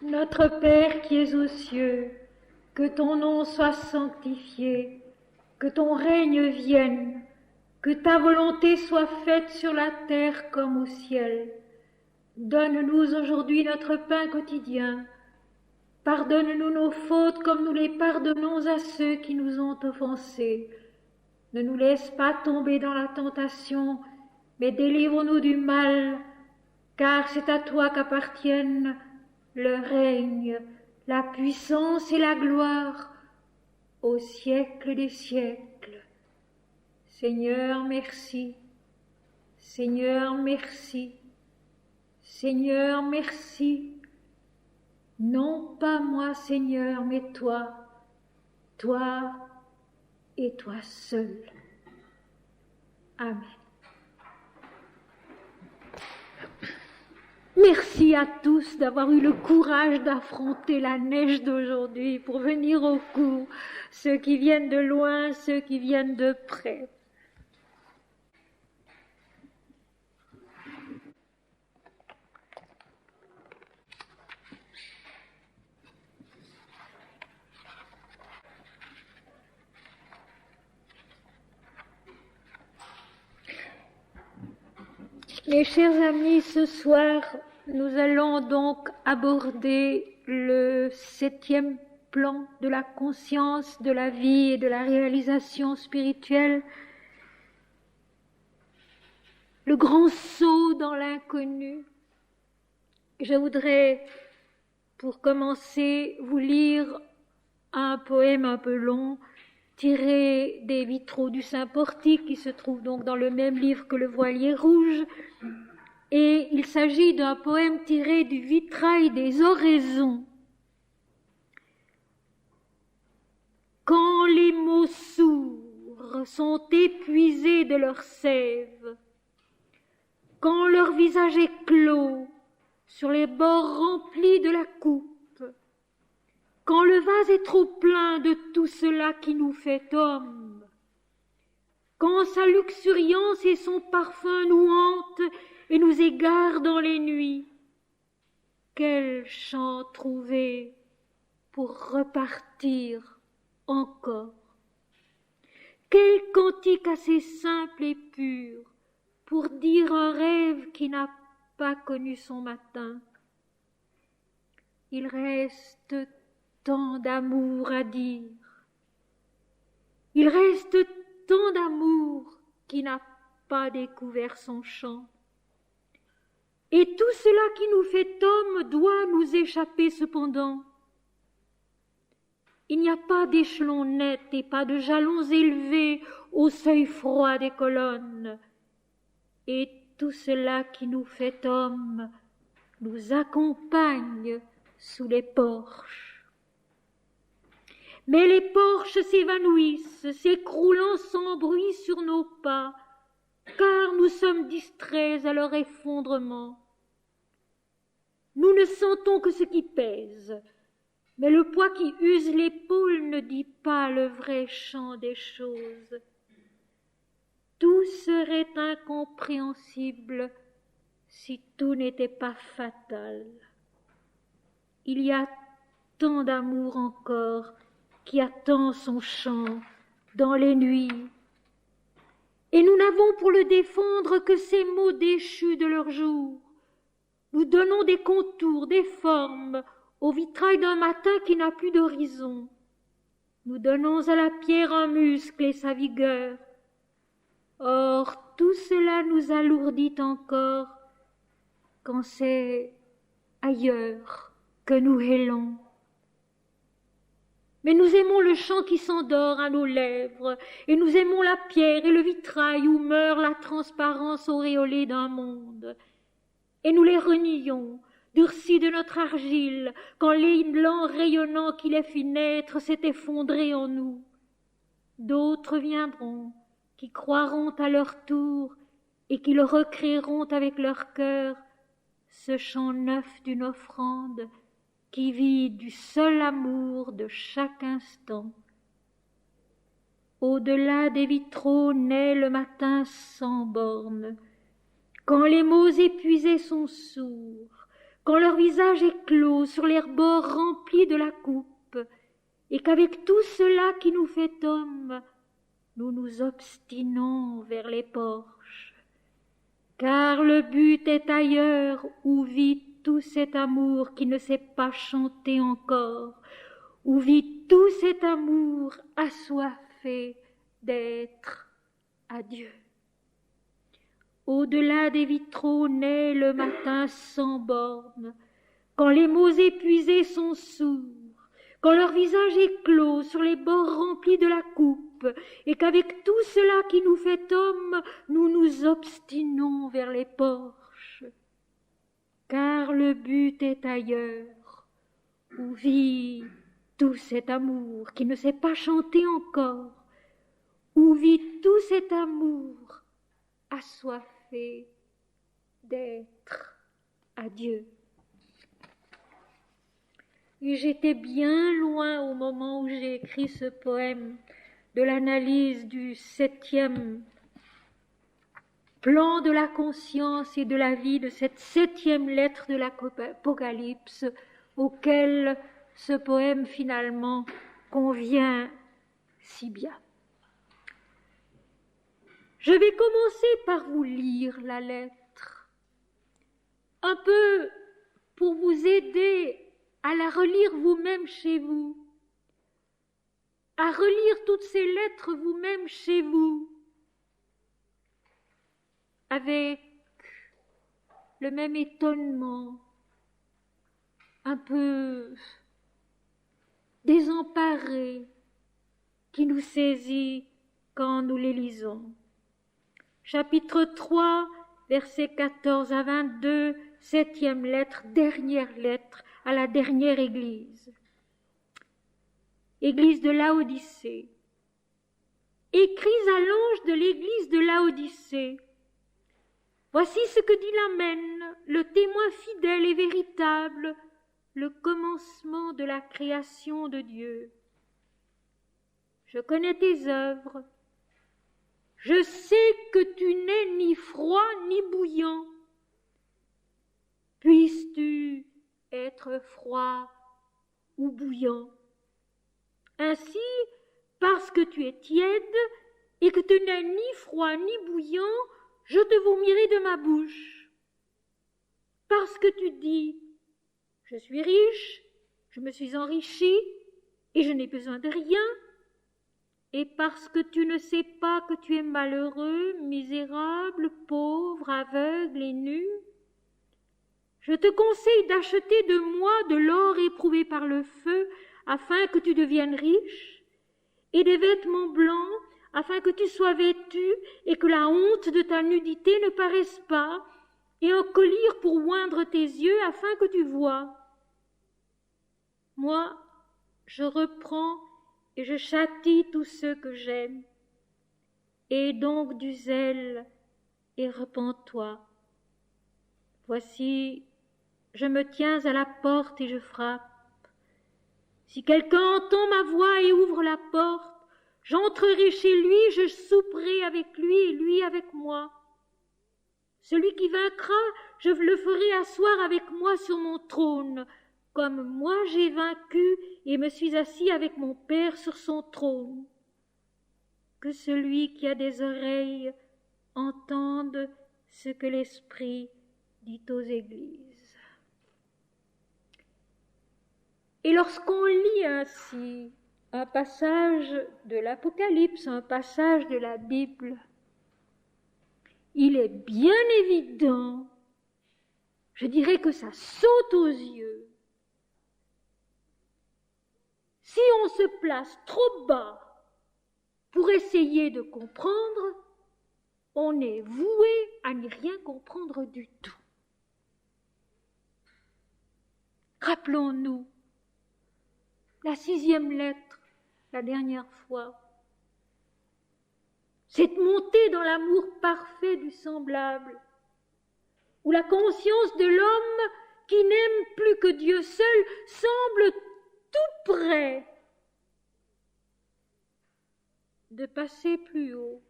Notre Père qui es aux cieux, que ton nom soit sanctifié, que ton règne vienne, que ta volonté soit faite sur la terre comme au ciel. Donne-nous aujourd'hui notre pain quotidien. Pardonne-nous nos fautes comme nous les pardonnons à ceux qui nous ont offensés. Ne nous laisse pas tomber dans la tentation, mais délivre-nous du mal, car c'est à toi qu'appartiennent le règne, la puissance et la gloire au siècle des siècles. Seigneur, merci. Seigneur, merci. Seigneur, merci. Non pas moi, Seigneur, mais toi, toi et toi seul. Amen. Merci à tous d'avoir eu le courage d'affronter la neige d'aujourd'hui pour venir au cours, ceux qui viennent de loin, ceux qui viennent de près. Mes chers amis, ce soir, nous allons donc aborder le 7e plan de la conscience, de la vie et de la réalisation spirituelle. Le grand saut dans l'inconnu. Je voudrais, pour commencer, vous lire un poème un peu long, tiré des vitraux du Saint-Portique, qui se trouve donc dans le même livre que le Voilier rouge. Et il s'agit d'un poème tiré du vitrail des oraisons. Quand les mots sourds sont épuisés de leur sève, quand leur visage est clos sur les bords remplis de la coupe, quand le vase est trop plein de tout cela qui nous fait homme, quand sa luxuriance et son parfum nous hantent et nous égarent dans les nuits, quel chant trouver pour repartir encore? Quel cantique assez simple et pur pour dire un rêve qui n'a pas connu son matin? Il reste tant d'amour à dire. Il reste tant d'amour qui n'a pas découvert son chant. Et tout cela qui nous fait homme doit nous échapper cependant. Il n'y a pas d'échelon net et pas de jalons élevés au seuil froid des colonnes. Et tout cela qui nous fait homme nous accompagne sous les porches. Mais les porches s'évanouissent, s'écroulant sans bruit sur nos pas, car nous sommes distraits à leur effondrement. Nous ne sentons que ce qui pèse, mais le poids qui use l'épaule ne dit pas le vrai chant des choses. Tout serait incompréhensible si tout n'était pas fatal. Il y a tant d'amour encore qui attend son chant dans les nuits. Et nous n'avons pour le défendre que ces mots déchus de leur jour. Nous donnons des contours, des formes au vitrail d'un matin qui n'a plus d'horizon. Nous donnons à la pierre un muscle et sa vigueur. Or, tout cela nous alourdit encore quand c'est ailleurs que nous hélons. Mais nous aimons le chant qui s'endort à nos lèvres, et nous aimons la pierre et le vitrail où meurt la transparence auréolée d'un monde. Et nous les renions, durcis de notre argile, quand l'élan rayonnant qui les fit naître s'est effondré en nous. D'autres viendront, qui croiront à leur tour, et qui le recréeront avec leur cœur, ce chant neuf d'une offrande, qui vit du seul amour de chaque instant. Au-delà des vitraux naît le matin sans bornes, quand les mots épuisés sont sourds, quand leur visage est clos sur les bords remplis de la coupe, et qu'avec tout cela qui nous fait homme, nous nous obstinons vers les porches. Car le but est ailleurs où vit tout cet amour qui ne sait pas chanter encore, où vit tout cet amour assoiffé d'être à Dieu. Au-delà des vitraux naît le matin sans bornes, quand les mots épuisés sont sourds, quand leur visage est clos sur les bords remplis de la coupe, et qu'avec tout cela qui nous fait homme, nous nous obstinons vers les porches. Car le but est ailleurs, où vit tout cet amour qui ne sait pas chanter encore, où vit tout cet amour assoiffé d'être à Dieu. Et j'étais bien loin au moment où j'ai écrit ce poème de l'analyse du 7e plan de la conscience et de la vie, de cette 7e lettre de l'Apocalypse, auquel ce poème finalement convient si bien. Je vais commencer par vous lire la lettre, un peu pour vous aider à la relire vous-même chez vous, à relire toutes ces lettres vous-même chez vous, avec le même étonnement, un peu désemparé, qui nous saisit quand nous les lisons. Chapitre 3, versets 14 à 22, 7e lettre, dernière lettre à la dernière église. Église de Laodicée. Écris à l'ange de l'église de Laodicée. Voici ce que dit l'Amen, le témoin fidèle et véritable, le commencement de la création de Dieu. Je connais tes œuvres. Je sais que tu n'es ni froid ni bouillant. Puisses-tu être froid ou bouillant? Ainsi, parce que tu es tiède et que tu n'es ni froid ni bouillant, je te vomirai de ma bouche. Parce que tu dis, je suis riche, je me suis enrichi et je n'ai besoin de rien, et parce que tu ne sais pas que tu es malheureux, misérable, pauvre, aveugle et nu, je te conseille d'acheter de moi de l'or éprouvé par le feu, afin que tu deviennes riche, et des vêtements blancs, afin que tu sois vêtu et que la honte de ta nudité ne paraisse pas, et un collier pour oindre tes yeux, afin que tu vois. Moi, je reprends et je châtie tous ceux que j'aime. Aie donc du zèle et repens-toi. Voici, je me tiens à la porte et je frappe. Si quelqu'un entend ma voix et ouvre la porte, j'entrerai chez lui, je souperai avec lui et lui avec moi. Celui qui vaincra, je le ferai asseoir avec moi sur mon trône, comme moi j'ai vaincu et me suis assis avec mon Père sur son trône. Que celui qui a des oreilles entende ce que l'Esprit dit aux églises. Et lorsqu'on lit ainsi un passage de l'Apocalypse, un passage de la Bible, il est bien évident, je dirais que ça saute aux yeux. Si on se place trop bas pour essayer de comprendre, on est voué à n'y rien comprendre du tout. Rappelons-nous la 6e lettre, la dernière fois. Cette montée dans l'amour parfait du semblable, où la conscience de l'homme qui n'aime plus que Dieu seul semble tout près de passer plus haut.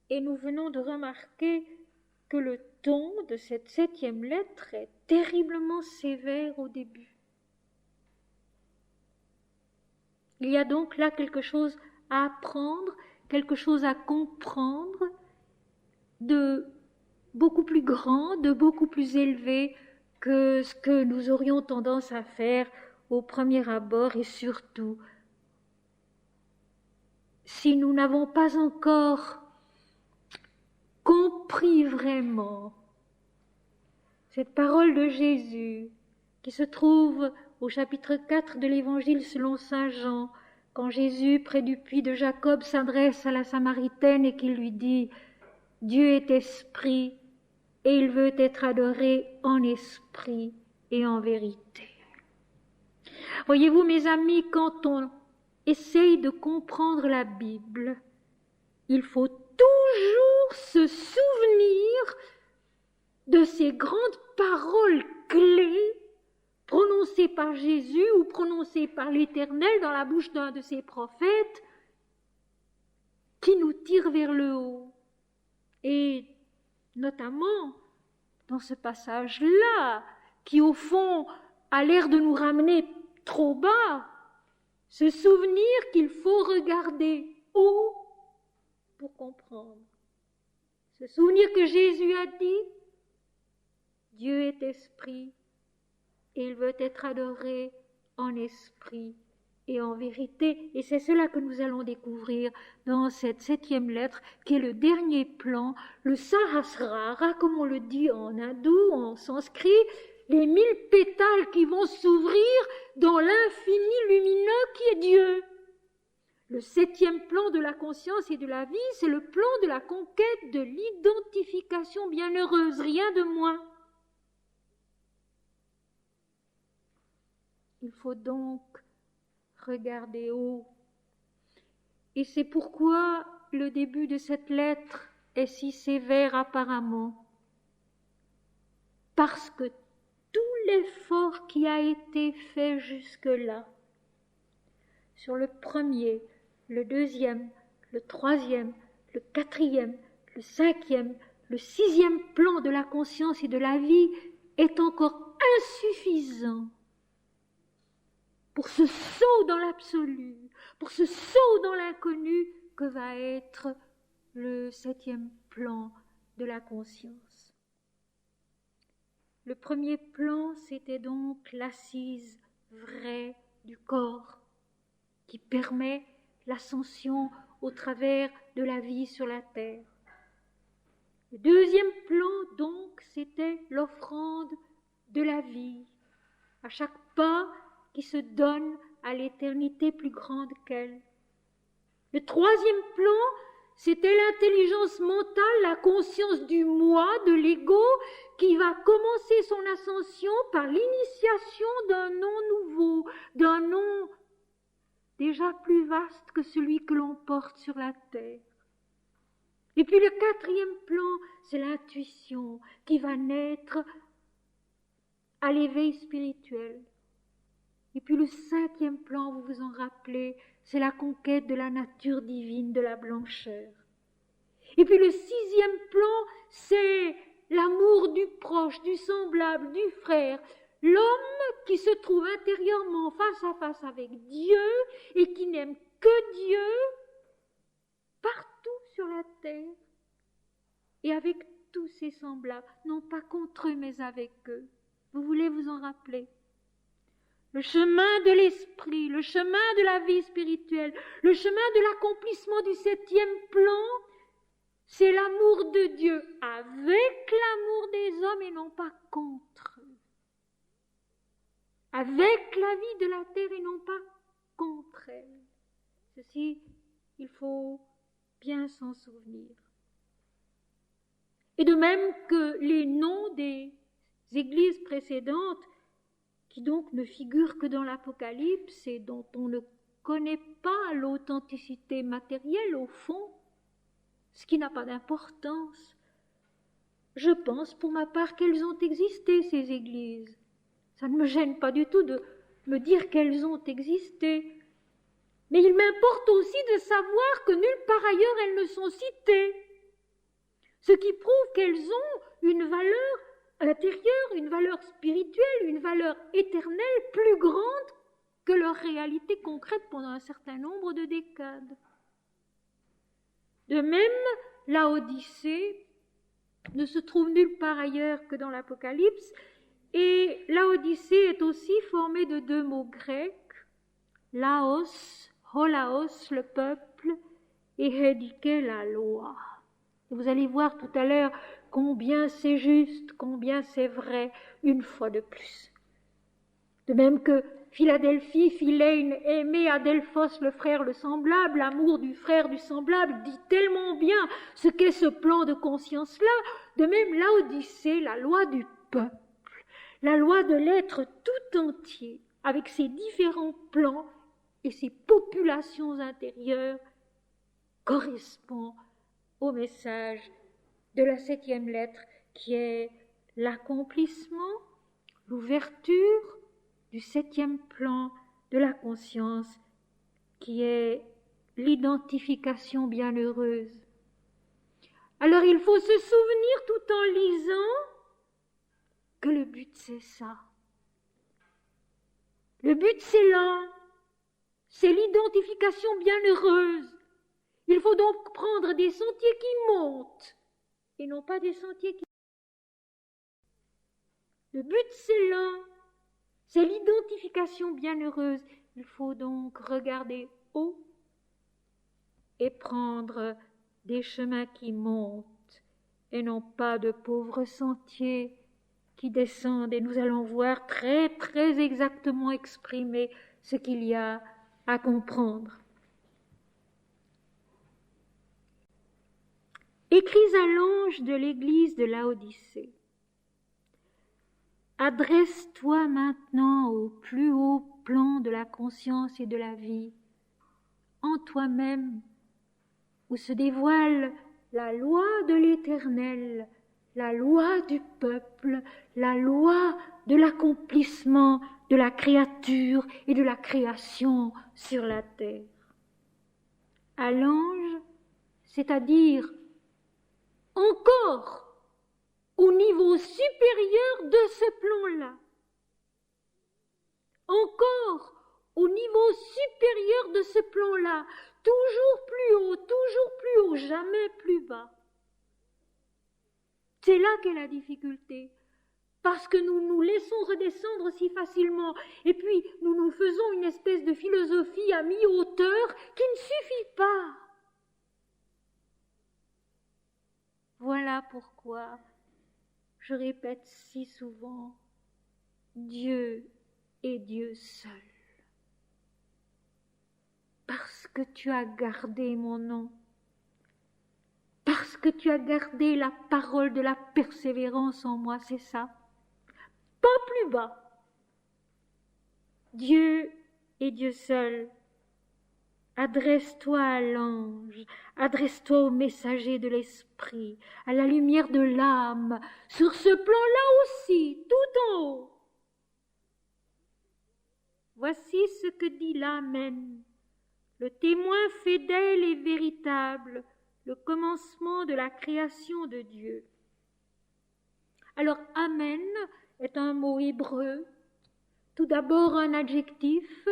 Et nous venons de remarquer que le ton de cette 7e lettre est terriblement sévère au début. Il y a donc là quelque chose à apprendre, quelque chose à comprendre de beaucoup plus grand, de beaucoup plus élevé que ce que nous aurions tendance à faire au premier abord, et surtout si nous n'avons pas encore compris vraiment cette parole de Jésus qui se trouve au chapitre 4 de l'Évangile selon saint Jean, quand Jésus, près du puits de Jacob, s'adresse à la Samaritaine et qu'il lui dit « Dieu est esprit et il veut être adoré en esprit et en vérité. » Voyez-vous, mes amis, quand on essaye de comprendre la Bible, il faut toujours se souvenir de ces grandes paroles clés prononcées par Jésus ou prononcées par l'Éternel dans la bouche d'un de ses prophètes qui nous tirent vers le haut. Et notamment dans ce passage-là, qui au fond a l'air de nous ramener trop bas, se souvenir qu'il faut regarder haut pour comprendre. Se souvenir que Jésus a dit « Dieu est esprit et il veut être adoré en esprit et en vérité. » Et c'est cela que nous allons découvrir dans cette 7e lettre, qui est le dernier plan, le Sahasrara, comme on le dit en hindou, en sanskrit, les 1000 pétales qui vont s'ouvrir dans l'infini lumineux qui est Dieu. Le 7e plan de la conscience et de la vie, c'est le plan de la conquête de l'identification bienheureuse, rien de moins. Il faut donc regarder haut. Et c'est pourquoi le début de cette lettre est si sévère apparemment. Parce que tout l'effort qui a été fait jusque-là, sur le premier, le 2e, le 3e, le 4e, le 5e, le 6e plan de la conscience et de la vie, est encore insuffisant pour ce saut dans l'absolu, pour ce saut dans l'inconnu que va être le 7e plan de la conscience. Le premier plan, c'était donc l'assise vraie du corps qui permet l'ascension au travers de la vie sur la terre. Le 2e plan, donc, c'était l'offrande de la vie, à chaque pas qui se donne à l'éternité plus grande qu'elle. Le 3e plan, c'était l'intelligence mentale, la conscience du moi, de l'ego, qui va commencer son ascension par l'initiation d'un nom nouveau, d'un nom déjà plus vaste que celui que l'on porte sur la terre. Et puis le 4e plan, c'est l'intuition qui va naître à l'éveil spirituel. Et puis le 5e plan, vous vous en rappelez, c'est la conquête de la nature divine, de la blancheur. Et puis le 6e plan, c'est l'amour du proche, du semblable, du frère. L'homme qui se trouve intérieurement face à face avec Dieu et qui n'aime que Dieu partout sur la terre et avec tous ses semblables, non pas contre eux mais avec eux. Vous voulez vous en rappeler? Le chemin de l'esprit, le chemin de la vie spirituelle, le chemin de l'accomplissement du 7e plan, c'est l'amour de Dieu avec l'amour des hommes et non pas contre eux. Avec la vie de la terre et non pas contre elle. Ceci, il faut bien s'en souvenir. Et de même que les noms des églises précédentes, qui donc ne figurent que dans l'Apocalypse et dont on ne connaît pas l'authenticité matérielle au fond, ce qui n'a pas d'importance. Je pense pour ma part qu'elles ont existé, ces églises. Ça ne me gêne pas du tout de me dire qu'elles ont existé. Mais il m'importe aussi de savoir que nulle part ailleurs elles ne sont citées. Ce qui prouve qu'elles ont une valeur intérieure, une valeur spirituelle, une valeur éternelle plus grande que leur réalité concrète pendant un certain nombre de décades. De même, la Odyssée ne se trouve nulle part ailleurs que dans l'Apocalypse, et la Odyssée est aussi formée de deux mots grecs, laos, holaos, le peuple, et hédike, la loi. Et vous allez voir tout à l'heure combien c'est juste, combien c'est vrai, une fois de plus. De même que Philadelphie, Philène aimait Adelphos, le frère le semblable, l'amour du frère du semblable dit tellement bien ce qu'est ce plan de conscience-là. De même, l'Odyssée, la loi du peuple, la loi de l'être tout entier, avec ses différents plans et ses populations intérieures, correspond au message de la 7e lettre qui est l'accomplissement, l'ouverture du 7e plan de la conscience qui est l'identification bienheureuse. Alors il faut se souvenir tout en lisant que le but c'est ça. Le but c'est là, c'est l'identification bienheureuse. Il faut donc prendre des sentiers qui montent et non pas des sentiers qui... Le but c'est là, c'est l'identification bienheureuse. Il faut donc regarder haut et prendre des chemins qui montent et non pas de pauvres sentiers qui descendent. Et nous allons voir très très exactement exprimer ce qu'il y a à comprendre. Écris à l'ange de l'église de Laodicée. Adresse-toi maintenant au plus haut plan de la conscience et de la vie, en toi-même, où se dévoile la loi de l'Éternel, la loi du peuple, la loi de l'accomplissement de la créature et de la création sur la terre. À l'ange, c'est-à-dire encore au niveau supérieur de ce plan-là, encore au niveau supérieur de ce plan-là, toujours plus haut, jamais plus bas. C'est là qu'est la difficulté, parce que nous nous laissons redescendre si facilement, et puis nous nous faisons une espèce de philosophie à mi-hauteur qui ne suffit pas. Voilà pourquoi je répète si souvent, Dieu est Dieu seul. Parce que tu as gardé mon nom, parce que tu as gardé la parole de la persévérance en moi, c'est ça. Pas plus bas. Dieu est Dieu seul. Adresse-toi à l'ange, adresse-toi au messager de l'esprit, à la lumière de l'âme, sur ce plan-là aussi, tout en haut. Voici ce que dit l'Amen, le témoin fidèle et véritable, le commencement de la création de Dieu. Alors, Amen est un mot hébreu, tout d'abord un adjectif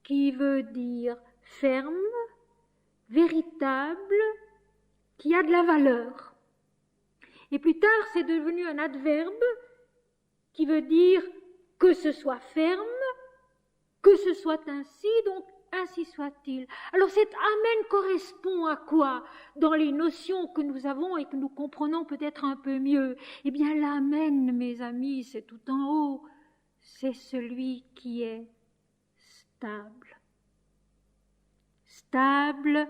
qui veut dire ferme, véritable, qui a de la valeur. Et plus tard, c'est devenu un adverbe qui veut dire que ce soit ferme, que ce soit ainsi, donc ainsi soit-il. Alors cet Amen correspond à quoi dans les notions que nous avons et que nous comprenons peut-être un peu mieux? Eh bien l'Amen, mes amis, c'est tout en haut, c'est celui qui est stable. Stable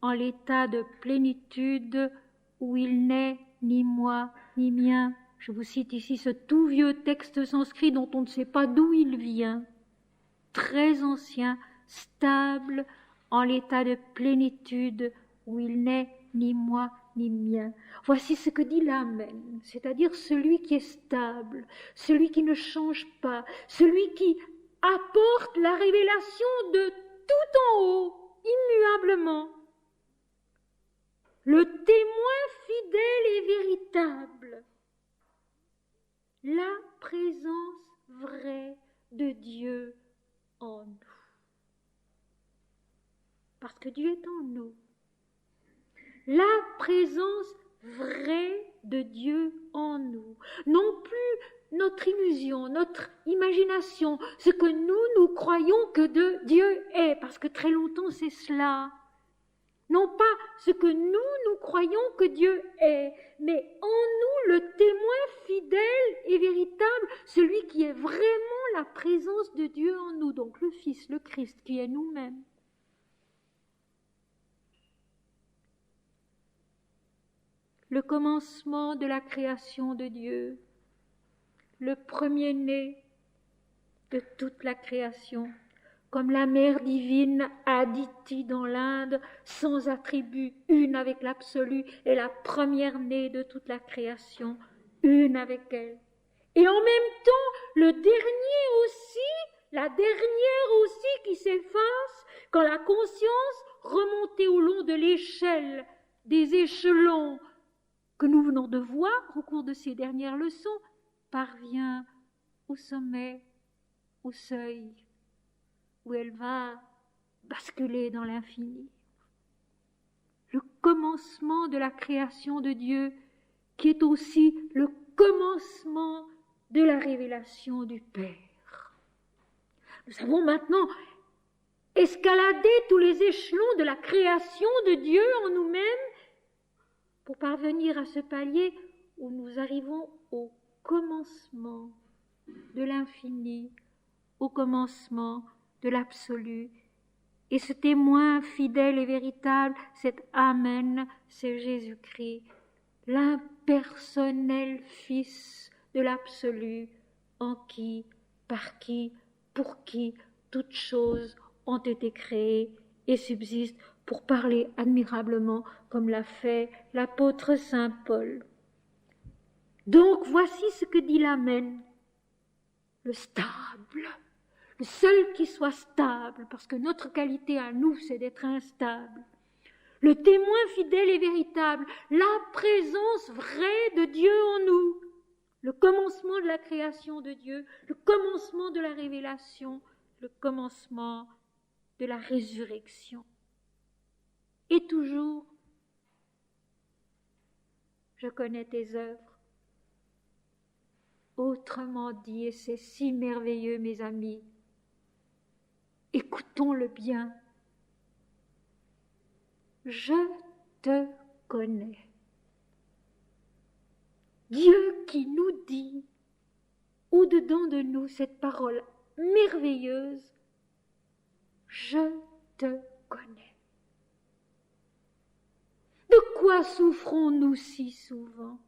en l'état de plénitude où il n'est ni moi ni mien. Je vous cite ici ce tout vieux texte sanskrit dont on ne sait pas d'où il vient. Très ancien, stable en l'état de plénitude où il n'est ni moi ni mien. Voici ce que dit l'Amen, c'est-à-dire celui qui est stable, celui qui ne change pas, celui qui apporte la révélation de tout en haut, immuablement. Le témoin fidèle et véritable, la présence vraie de Dieu en nous. Parce que Dieu est en nous. La présence vraie de Dieu en nous. Non plus notre illusion, notre imagination, ce que nous croyons que Dieu est, parce que très longtemps c'est cela. Non pas ce que nous croyons que Dieu est, mais en nous le témoin fidèle et véritable, celui qui est vraiment la présence de Dieu en nous, donc le Fils, le Christ, qui est nous-mêmes. Le commencement de la création de Dieu, le premier-né de toute la création, comme la Mère divine Aditi dans l'Inde, sans attribut, une avec l'absolu, et la première-née de toute la création, une avec elle. Et en même temps, le dernier aussi, la dernière aussi qui s'efface, quand la conscience, remontée au long de l'échelle des échelons que nous venons de voir au cours de ces dernières leçons, parvient au sommet, au seuil, où elle va basculer dans l'infini. Le commencement de la création de Dieu, qui est aussi le commencement de la révélation du Père. Nous avons maintenant escaladé tous les échelons de la création de Dieu en nous-mêmes pour parvenir à ce palier où nous arrivons au commencement de l'infini, au commencement de l'absolu. Et ce témoin fidèle et véritable, cet Amen, c'est Jésus-Christ, l'impersonnel Fils de l'absolu, en qui, par qui, pour qui toutes choses ont été créées et subsistent, pour parler admirablement comme l'a fait l'apôtre saint Paul. Donc voici ce que dit l'Amen, le stable, le seul qui soit stable, parce que notre qualité à nous, c'est d'être instable. Le témoin fidèle et véritable, la présence vraie de Dieu en nous, le commencement de la création de Dieu, le commencement de la révélation, le commencement de la résurrection. Et toujours, je connais tes œuvres. Autrement dit, et c'est si merveilleux, mes amis, écoutons-le bien. Je te connais. Dieu qui nous dit, au-dedans de nous, cette parole merveilleuse, je te connais. De quoi souffrons-nous si souvent?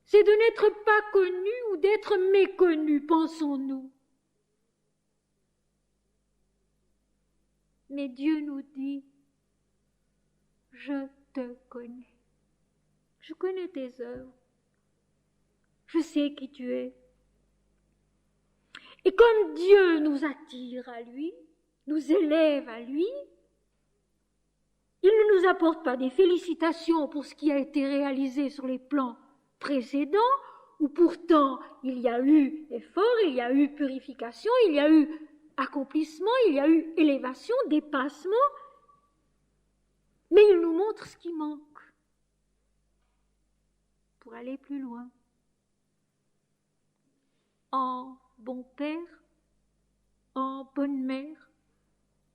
C'est de n'être pas connus ou d'être méconnus, pensons-nous. Mais Dieu nous dit, je te connais. Je connais tes œuvres. Je sais qui tu es. Et comme Dieu nous attire à lui, nous élève à lui, il ne nous apporte pas des félicitations pour ce qui a été réalisé sur les plans précédents, où pourtant il y a eu effort, il y a eu purification, il y a eu accomplissement, il y a eu élévation, dépassement, mais il nous montre ce qui manque pour aller plus loin. En bon père, en bonne mère,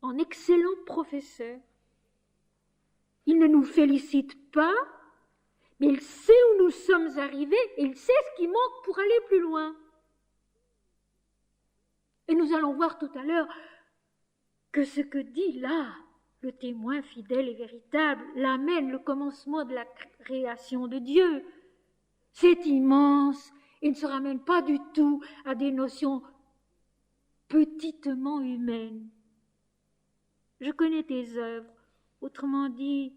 en excellent professeur, il ne nous félicite pas, mais il sait où nous sommes arrivés et il sait ce qui manque pour aller plus loin. Et nous allons voir tout à l'heure que ce que dit là le témoin fidèle et véritable, l'Amen, le commencement de la création de Dieu, c'est immense et ne se ramène pas du tout à des notions petitement humaines. Je connais tes œuvres. Autrement dit,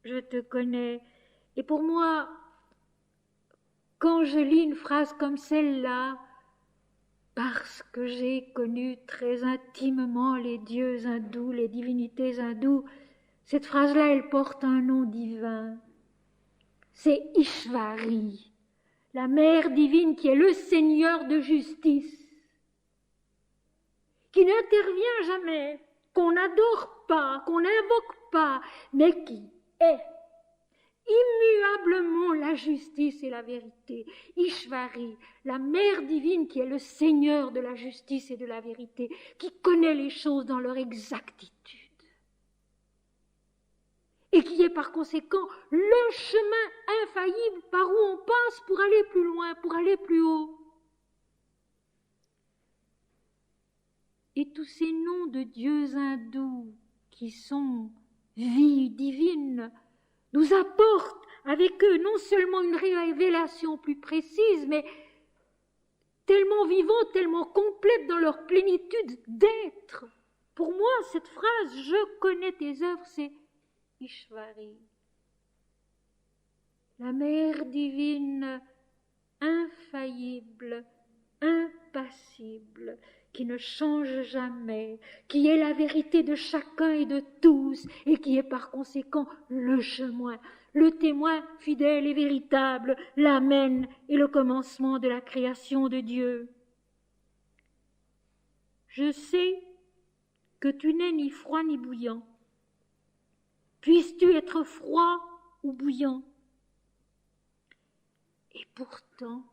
je te connais. Et pour moi, quand je lis une phrase comme celle-là, parce que j'ai connu très intimement les dieux hindous, les divinités hindoues, cette phrase-là, elle porte un nom divin. C'est Ishvari, la Mère divine qui est le Seigneur de justice, qui n'intervient jamais, qu'on n'adore pas, qu'on n'invoque pas, mais qui est immuablement la justice et la vérité. Ishvari, la Mère divine qui est le Seigneur de la justice et de la vérité, qui connaît les choses dans leur exactitude et qui est par conséquent le chemin infaillible par où on passe pour aller plus loin, pour aller plus haut. Et tous ces noms de dieux hindous qui sont vie divine nous apportent avec eux non seulement une révélation plus précise, mais tellement vivante, tellement complète dans leur plénitude d'être. Pour moi, cette phrase « Je connais tes œuvres », c'est Ishvari. La Mère divine, infaillible, impassible, qui ne change jamais, qui est la vérité de chacun et de tous, et qui est par conséquent le chemin, le témoin fidèle et véritable, l'amen et le commencement de la création de Dieu. Je sais que tu n'es ni froid ni bouillant. Puisses-tu être froid ou bouillant? Et pourtant,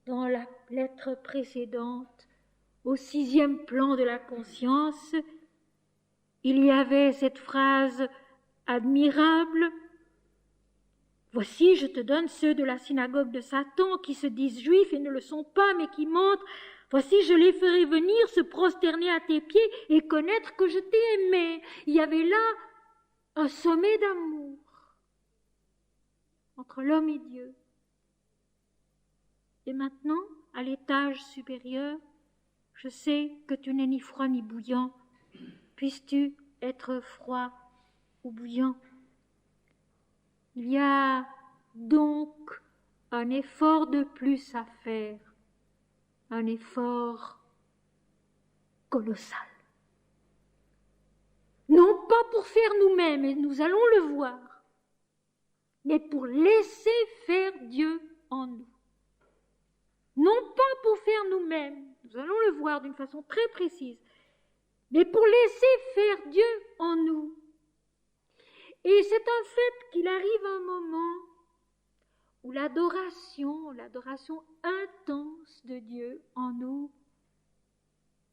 dans la lettre précédente, au 6e plan de la conscience, il y avait cette phrase admirable. Voici, je te donne ceux de la synagogue de Satan qui se disent juifs et ne le sont pas, mais qui mentent. Voici, je les ferai venir se prosterner à tes pieds et connaître que je t'ai aimé. Il y avait là un sommet d'amour entre l'homme et Dieu. Et maintenant, à l'étage supérieur, je sais que tu n'es ni froid ni bouillant. Puisses-tu être froid ou bouillant? Il y a donc un effort de plus à faire, un effort colossal. Non pas pour faire nous-mêmes, et nous allons le voir, mais pour laisser faire Dieu en nous. Non pas pour faire nous-mêmes, nous allons le voir d'une façon très précise, mais pour laisser faire Dieu en nous. Et c'est un fait qu'il arrive un moment où l'adoration intense de Dieu en nous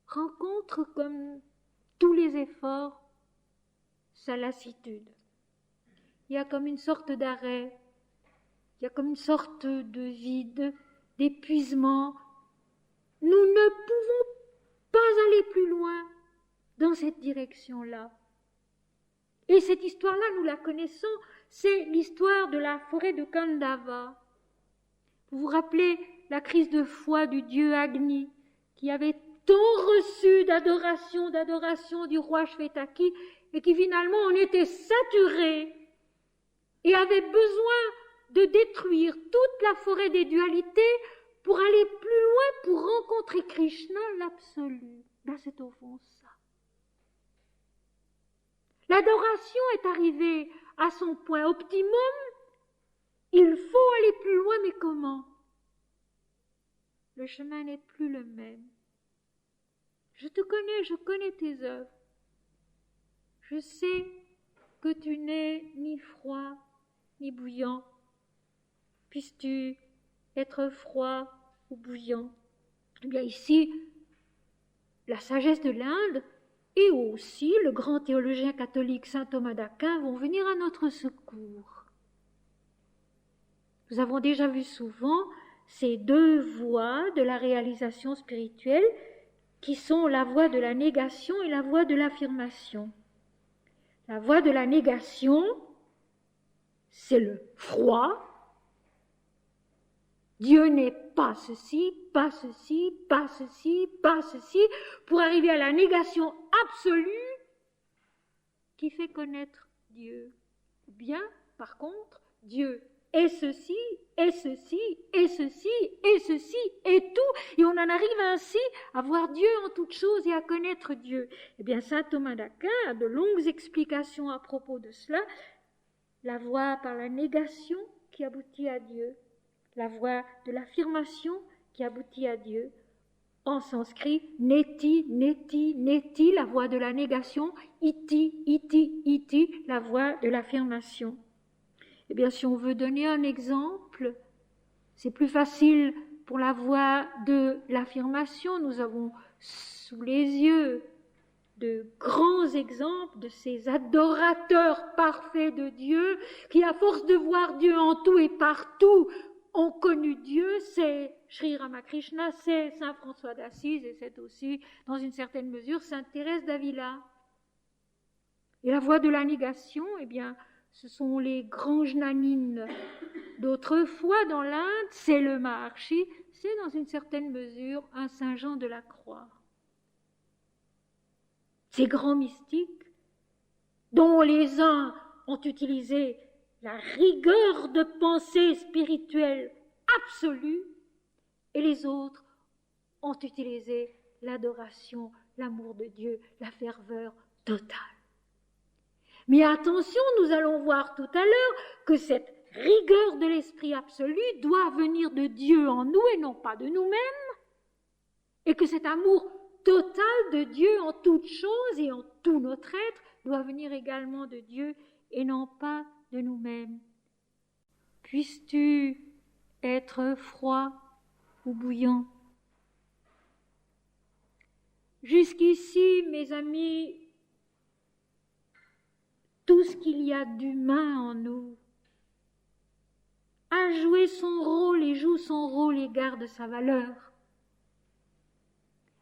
rencontre, comme tous les efforts, sa lassitude. Il y a comme une sorte d'arrêt, il y a comme une sorte de vide, d'épuisement. Nous ne pouvons pas aller plus loin dans cette direction-là. Et cette histoire-là, nous la connaissons, c'est l'histoire de la forêt de Kandava. Vous vous rappelez la crise de foi du dieu Agni, qui avait tant reçu d'adoration du roi Shvetaki, et qui finalement en était saturé et avait besoin de détruire toute la forêt des dualités pour aller plus loin, pour rencontrer Krishna, l'absolu. Ben, c'est au fond ça. L'adoration est arrivée à son point optimum. Il faut aller plus loin, mais comment? Le chemin n'est plus le même. Je te connais, je connais tes œuvres. Je sais que tu n'es ni froid ni bouillant. Puisses-tu être froid ou bouillant? Eh bien ici, la sagesse de l'Inde et aussi le grand théologien catholique saint Thomas d'Aquin vont venir à notre secours. Nous avons déjà vu souvent ces deux voies de la réalisation spirituelle qui sont la voie de la négation et la voie de l'affirmation. La voie de la négation, c'est le froid. Dieu n'est pas ceci, pas ceci, pas ceci, pas ceci, pour arriver à la négation absolue qui fait connaître Dieu. Bien, par contre, Dieu est ceci, et ceci, et ceci, et ceci, et tout, et on en arrive ainsi à voir Dieu en toutes choses et à connaître Dieu. Eh bien, saint Thomas d'Aquin a de longues explications à propos de cela. La voie par la négation qui aboutit à Dieu, la voie de l'affirmation qui aboutit à Dieu. En sanskrit, neti, neti, neti, la voie de la négation, iti, iti, iti, la voie de l'affirmation. Eh bien, si on veut donner un exemple, c'est plus facile pour la voie de l'affirmation. Nous avons sous les yeux de grands exemples de ces adorateurs parfaits de Dieu qui, à force de voir Dieu en tout et partout, ont connu Dieu. C'est Sri Ramakrishna, c'est Saint François d'Assise et c'est aussi, dans une certaine mesure, Sainte Thérèse d'Avila. Et la voie de la négation, eh bien, ce sont les grands jnanines d'autrefois dans l'Inde, c'est le Maharshi, c'est dans une certaine mesure un Saint Jean de la Croix. Ces grands mystiques, dont les uns ont utilisé la rigueur de pensée spirituelle absolue, et les autres ont utilisé l'adoration, l'amour de Dieu, la ferveur totale. Mais attention, nous allons voir tout à l'heure que cette rigueur de l'esprit absolu doit venir de Dieu en nous et non pas de nous-mêmes, et que cet amour total de Dieu en toutes choses et en tout notre être doit venir également de Dieu et non pas de nous-mêmes. Puisses-tu être froid ou bouillant? Jusqu'ici, mes amis, tout ce qu'il y a d'humain en nous a joué son rôle et joue son rôle et garde sa valeur.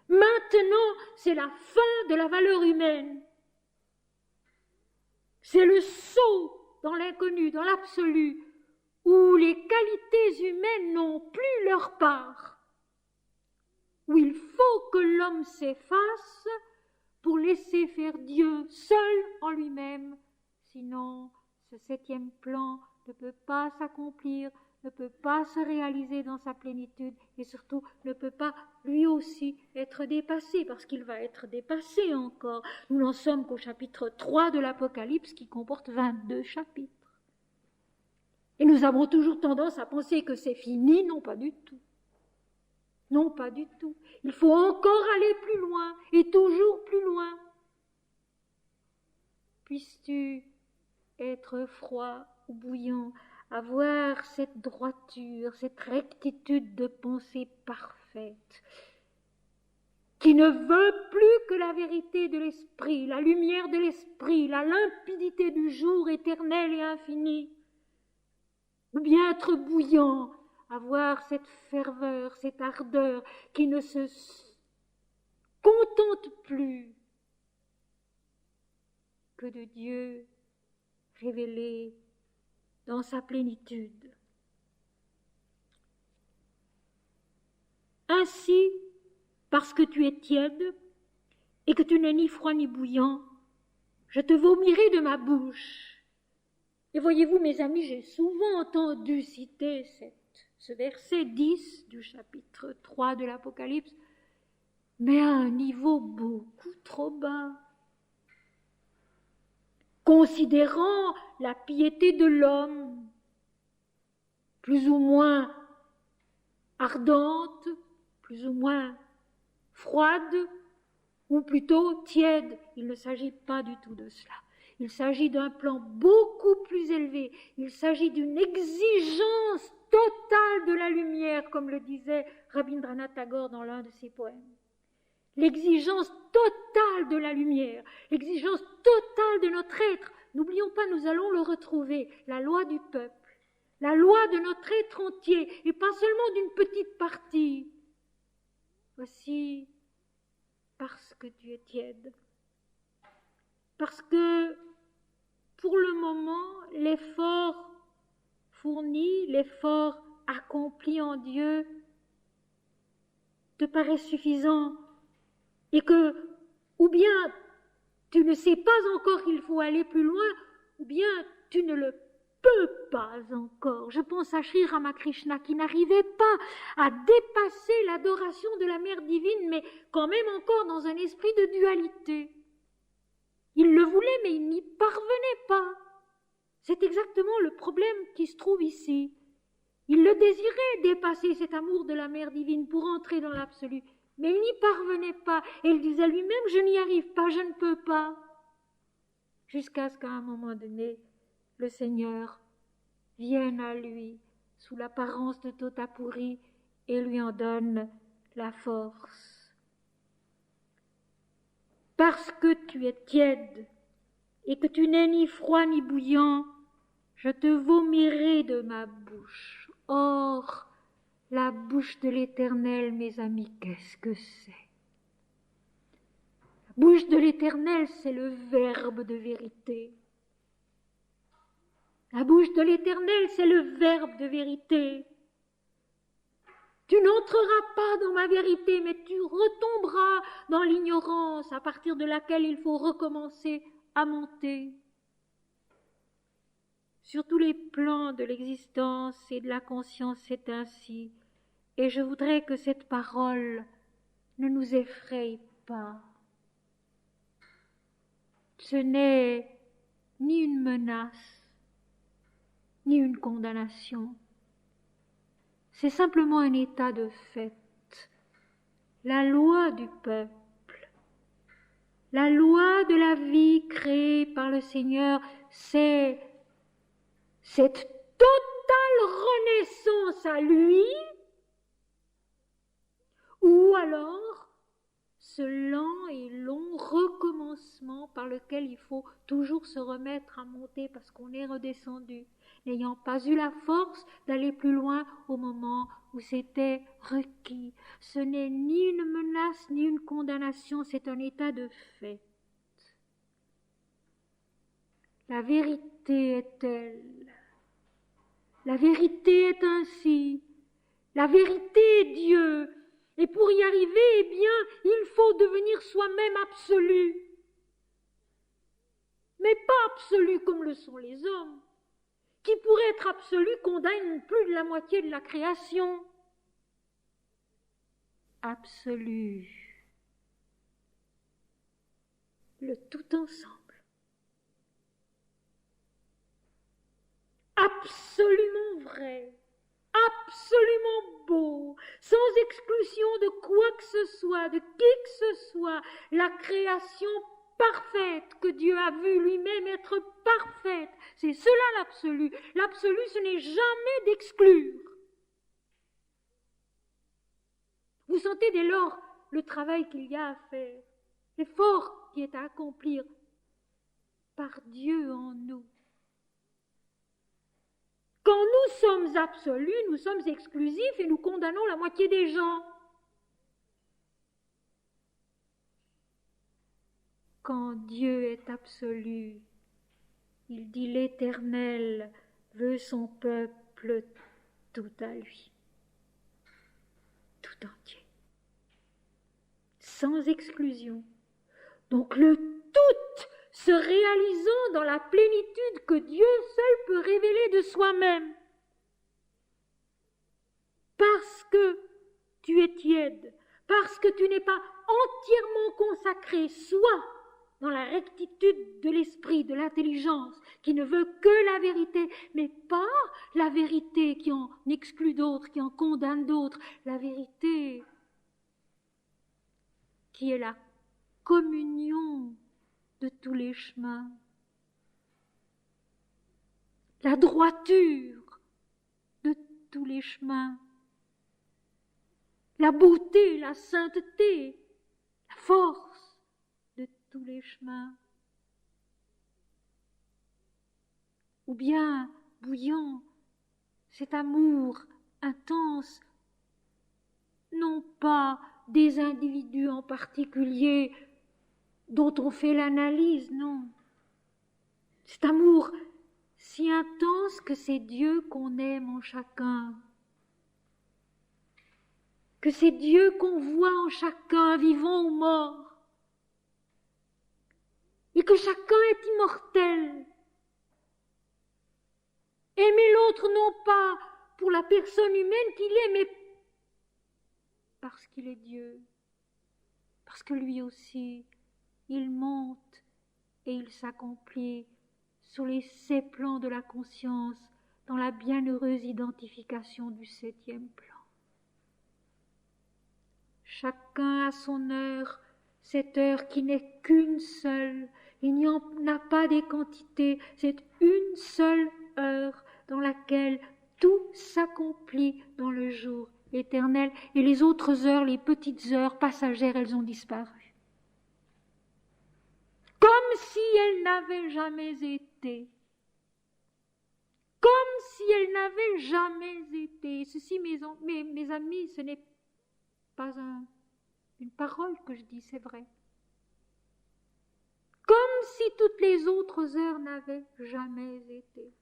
Maintenant, c'est la fin de la valeur humaine. C'est le saut dans l'inconnu, dans l'absolu, où les qualités humaines n'ont plus leur part, où il faut que l'homme s'efface pour laisser faire Dieu seul en lui-même, sinon ce 7e plan ne peut pas s'accomplir, ne peut pas se réaliser dans sa plénitude et surtout ne peut pas lui aussi être dépassé parce qu'il va être dépassé encore. Nous n'en sommes qu'au chapitre 3 de l'Apocalypse qui comporte 22 chapitres. Et nous avons toujours tendance à penser que c'est fini, non pas du tout. Non, pas du tout. Il faut encore aller plus loin et toujours plus loin. Puisses-tu être froid ou bouillant, avoir cette droiture, cette rectitude de pensée parfaite, qui ne veut plus que la vérité de l'esprit, la lumière de l'esprit, la limpidité du jour éternel et infini, ou bien être bouillant, avoir cette ferveur, cette ardeur qui ne se contente plus que de Dieu révélé dans sa plénitude. Ainsi, parce que tu es tiède et que tu n'es ni froid ni bouillant, je te vomirai de ma bouche. Et voyez-vous, mes amis, j'ai souvent entendu citer ce verset 10 du chapitre 3 de l'Apocalypse, mais à un niveau beaucoup trop bas. Considérant la piété de l'homme, plus ou moins ardente, plus ou moins froide, ou plutôt tiède. Il ne s'agit pas du tout de cela. Il s'agit d'un plan beaucoup plus élevé. Il s'agit d'une exigence totale de la lumière, comme le disait Rabindranath Tagore dans l'un de ses poèmes. L'exigence totale de la lumière, l'exigence totale de notre être. N'oublions pas, nous allons le retrouver, la loi du peuple, la loi de notre être entier, et pas seulement d'une petite partie. Voici, parce que tu es tiède, parce que pour le moment, l'effort fourni, l'effort accompli en Dieu te paraît suffisant, et que, ou bien tu ne sais pas encore qu'il faut aller plus loin, ou bien tu ne le peux pas encore. Je pense à Sri Ramakrishna qui n'arrivait pas à dépasser l'adoration de la Mère divine, mais quand même encore dans un esprit de dualité. Il le voulait, mais il n'y parvenait pas. C'est exactement le problème qui se trouve ici. Il le désirait, dépasser cet amour de la Mère divine pour entrer dans l'absolu. Mais il n'y parvenait pas. Et il disait lui-même, je n'y arrive pas, je ne peux pas. Jusqu'à ce qu'à un moment donné, le Seigneur vienne à lui sous l'apparence de Totapouri et lui en donne la force. Parce que tu es tiède et que tu n'es ni froid ni bouillant, je te vomirai de ma bouche. Or, la bouche de l'Éternel, mes amis, qu'est-ce que c'est? La bouche de l'Éternel, c'est le verbe de vérité. La bouche de l'Éternel, c'est le verbe de vérité. Tu n'entreras pas dans ma vérité, mais tu retomberas dans l'ignorance à partir de laquelle il faut recommencer à monter. Sur tous les plans de l'existence et de la conscience, c'est ainsi. Et je voudrais que cette parole ne nous effraie pas. Ce n'est ni une menace, ni une condamnation. C'est simplement un état de fait. La loi du peuple, la loi de la vie créée par le Seigneur, c'est cette totale renaissance à lui, ou alors ce lent et long recommencement par lequel il faut toujours se remettre à monter parce qu'on est redescendu, n'ayant pas eu la force d'aller plus loin au moment où c'était requis. Ce n'est ni une menace ni une condamnation, c'est un état de fait. La vérité est telle, la vérité est ainsi, la vérité est Dieu. Et pour y arriver, eh bien, il faut devenir soi-même absolu. Mais pas absolu comme le sont les hommes, qui pour être absolu condamnent plus de la moitié de la création. Absolu. Le tout ensemble. Absolument vrai. Absolument beau, sans exclusion de quoi que ce soit, de qui que ce soit, la création parfaite que Dieu a vue lui-même être parfaite. C'est cela l'absolu. L'absolu, ce n'est jamais d'exclure. Vous sentez dès lors le travail qu'il y a à faire, l'effort qui est à accomplir par Dieu en nous. Quand nous sommes absolus, nous sommes exclusifs et nous condamnons la moitié des gens. Quand Dieu est absolu, il dit l'Éternel veut son peuple tout à lui, tout entier, sans exclusion. Donc le tout se réalisant dans la plénitude que Dieu seul peut révéler de soi-même. Parce que tu es tiède, parce que tu n'es pas entièrement consacré, soit dans la rectitude de l'esprit, de l'intelligence, qui ne veut que la vérité, mais pas la vérité qui en exclut d'autres, qui en condamne d'autres, la vérité qui est la communion de tous les chemins, la droiture de tous les chemins, la beauté, la sainteté, la force de tous les chemins. Ou bien, bouillant, cet amour intense, non pas des individus en particulier dont on fait l'analyse, non. Cet amour si intense que c'est Dieu qu'on aime en chacun, que c'est Dieu qu'on voit en chacun, vivant ou mort, et que chacun est immortel. Aimer l'autre non pas pour la personne humaine qu'il est, mais parce qu'il est Dieu, parce que lui aussi, il monte et il s'accomplit sur les 7 plans de la conscience dans la bienheureuse identification du 7e plan. Chacun a son heure, cette heure qui n'est qu'une seule. Il n'y en a pas des quantités, c'est une seule heure dans laquelle tout s'accomplit dans le jour éternel. Et les autres heures, les petites heures passagères, elles ont disparu. Comme si elles n'avaient jamais été. Comme si elles n'avaient jamais été. Ceci, mes amis, ce n'est pas une parole que je dis, c'est vrai. Comme si toutes les autres heures n'avaient jamais été.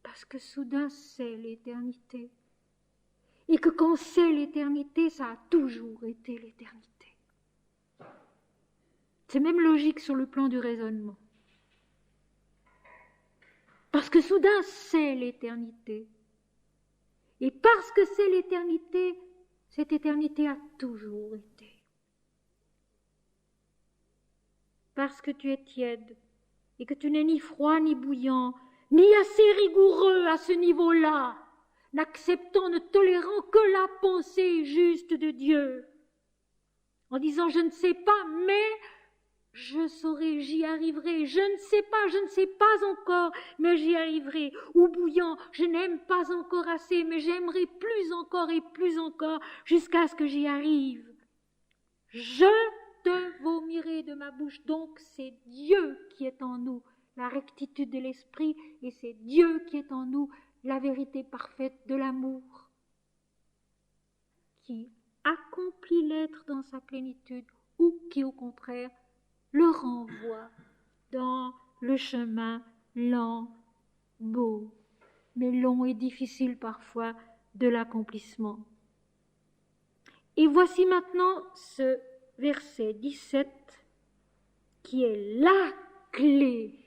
Parce que soudain, c'est l'éternité. Et que quand c'est l'éternité, ça a toujours été l'éternité. C'est même logique sur le plan du raisonnement. Parce que soudain, c'est l'éternité. Et parce que c'est l'éternité, cette éternité a toujours été. Parce que tu es tiède et que tu n'es ni froid ni bouillant, ni assez rigoureux à ce niveau-là, n'acceptant, ne tolérant que la pensée juste de Dieu, en disant je ne sais pas, mais je saurai, j'y arriverai, je ne sais pas encore, mais j'y arriverai. Ou bouillant, je n'aime pas encore assez, mais j'aimerai plus encore et plus encore jusqu'à ce que j'y arrive. Je te vomirai de ma bouche. Donc c'est Dieu qui est en nous, la rectitude de l'esprit, et c'est Dieu qui est en nous, la vérité parfaite de l'amour, qui accomplit l'être dans sa plénitude, ou qui au contraire le renvoie dans le chemin lent, beau, mais long et difficile parfois de l'accomplissement. Et voici maintenant ce verset 17 qui est la clé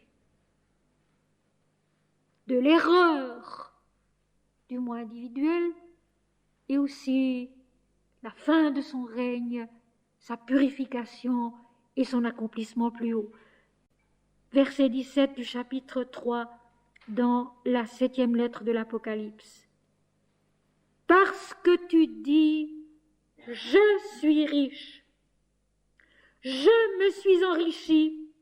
de l'erreur du moi individuel et aussi la fin de son règne, sa purification et son accomplissement plus haut. Verset 17 du chapitre 3 dans la 7e lettre de l'Apocalypse. Parce que tu dis, je suis riche, je me suis enrichi,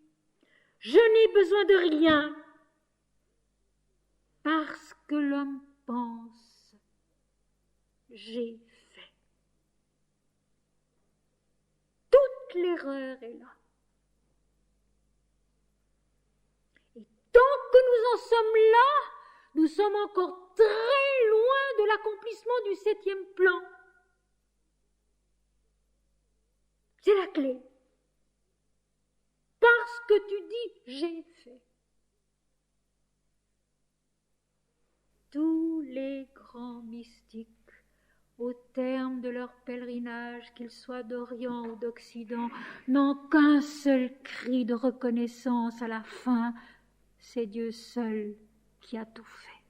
je n'ai besoin de rien, parce que l'homme pense, j'ai fait. Toute l'erreur est là. Et tant que nous en sommes là, nous sommes encore très loin de l'accomplissement du 7e plan. C'est la clé. Parce que tu dis, j'ai fait. Tous les grands mystiques, au terme de leur pèlerinage, qu'ils soient d'Orient ou d'Occident, n'ont qu'un seul cri de reconnaissance à la fin, c'est Dieu seul qui a tout fait.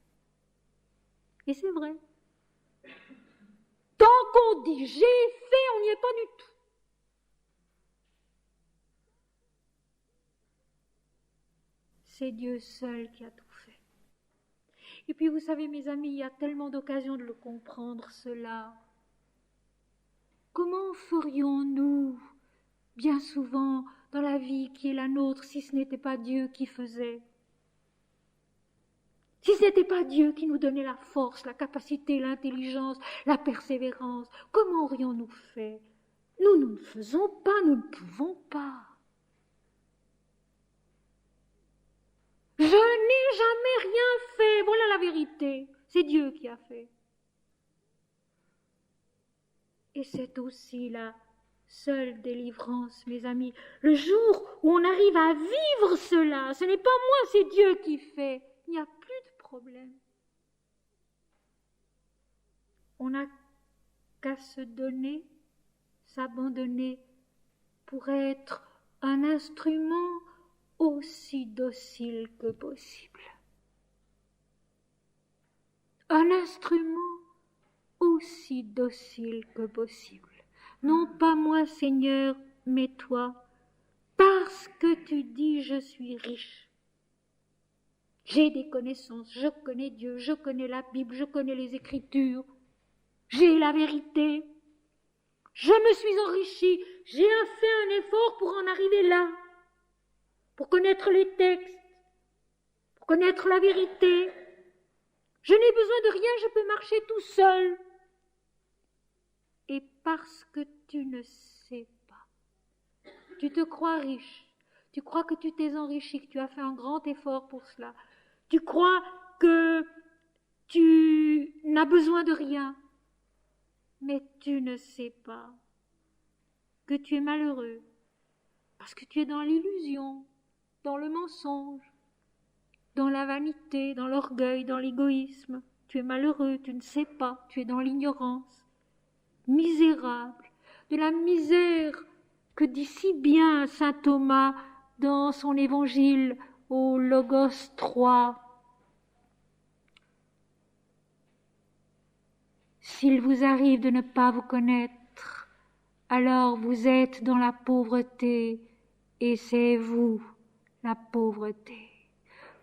Et c'est vrai. Tant qu'on dit j'ai fait, on n'y est pas du tout. C'est Dieu seul qui a tout fait. Et puis vous savez mes amis, il y a tellement d'occasions de le comprendre cela. Comment ferions-nous bien souvent dans la vie qui est la nôtre si ce n'était pas Dieu qui faisait? Si ce n'était pas Dieu qui nous donnait la force, la capacité, l'intelligence, la persévérance, comment aurions-nous fait? Nous ne faisons pas, nous ne pouvons pas. Je n'ai jamais rien fait, voilà la vérité. C'est Dieu qui a fait. Et c'est aussi la seule délivrance, mes amis. Le jour où on arrive à vivre cela, ce n'est pas moi, c'est Dieu qui fait. Il n'y a plus de problème. On n'a qu'à se donner, s'abandonner pour être un instrument aussi docile que possible. Un instrument aussi docile que possible. Non pas moi, Seigneur, mais toi, parce que tu dis je suis riche. J'ai des connaissances, je connais Dieu, je connais la Bible, je connais les Écritures, j'ai la vérité. Je me suis enrichi, j'ai fait un effort pour en arriver là, pour connaître les textes, pour connaître la vérité. Je n'ai besoin de rien, je peux marcher tout seul. Et parce que tu ne sais pas, tu te crois riche, tu crois que tu t'es enrichi, que tu as fait un grand effort pour cela, tu crois que tu n'as besoin de rien, mais tu ne sais pas que tu es malheureux, parce que tu es dans l'illusion, dans le mensonge, dans la vanité, dans l'orgueil, dans l'égoïsme. Tu es malheureux, tu ne sais pas, tu es dans l'ignorance. Misérable, de la misère que dit si bien saint Thomas dans son évangile au Logos 3. S'il vous arrive de ne pas vous connaître, alors vous êtes dans la pauvreté, et c'est vous la pauvreté.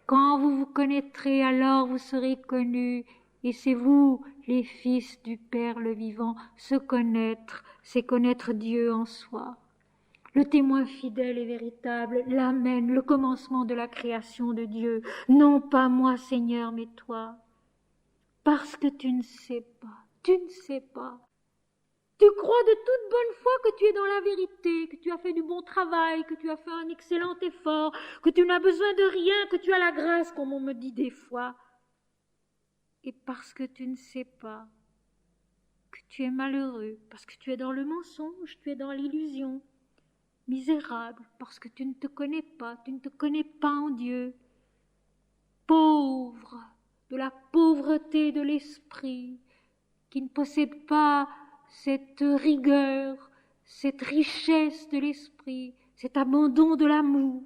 Quand vous vous connaîtrez, alors vous serez connus, et c'est vous, les fils du Père le vivant. Se connaître, c'est connaître Dieu en soi. Le témoin fidèle et véritable, l'amen, le commencement de la création de Dieu. Non pas moi, Seigneur, mais toi. Parce que tu ne sais pas, tu ne sais pas. Tu crois de toute bonne foi que tu es dans la vérité, que tu as fait du bon travail, que tu as fait un excellent effort, que tu n'as besoin de rien, que tu as la grâce, comme on me dit des fois. Et parce que tu ne sais pas que tu es malheureux, parce que tu es dans le mensonge, tu es dans l'illusion, misérable, parce que tu ne te connais pas, tu ne te connais pas en Dieu, pauvre, de la pauvreté de l'esprit, qui ne possède pas cette rigueur, cette richesse de l'esprit, cet abandon de l'amour.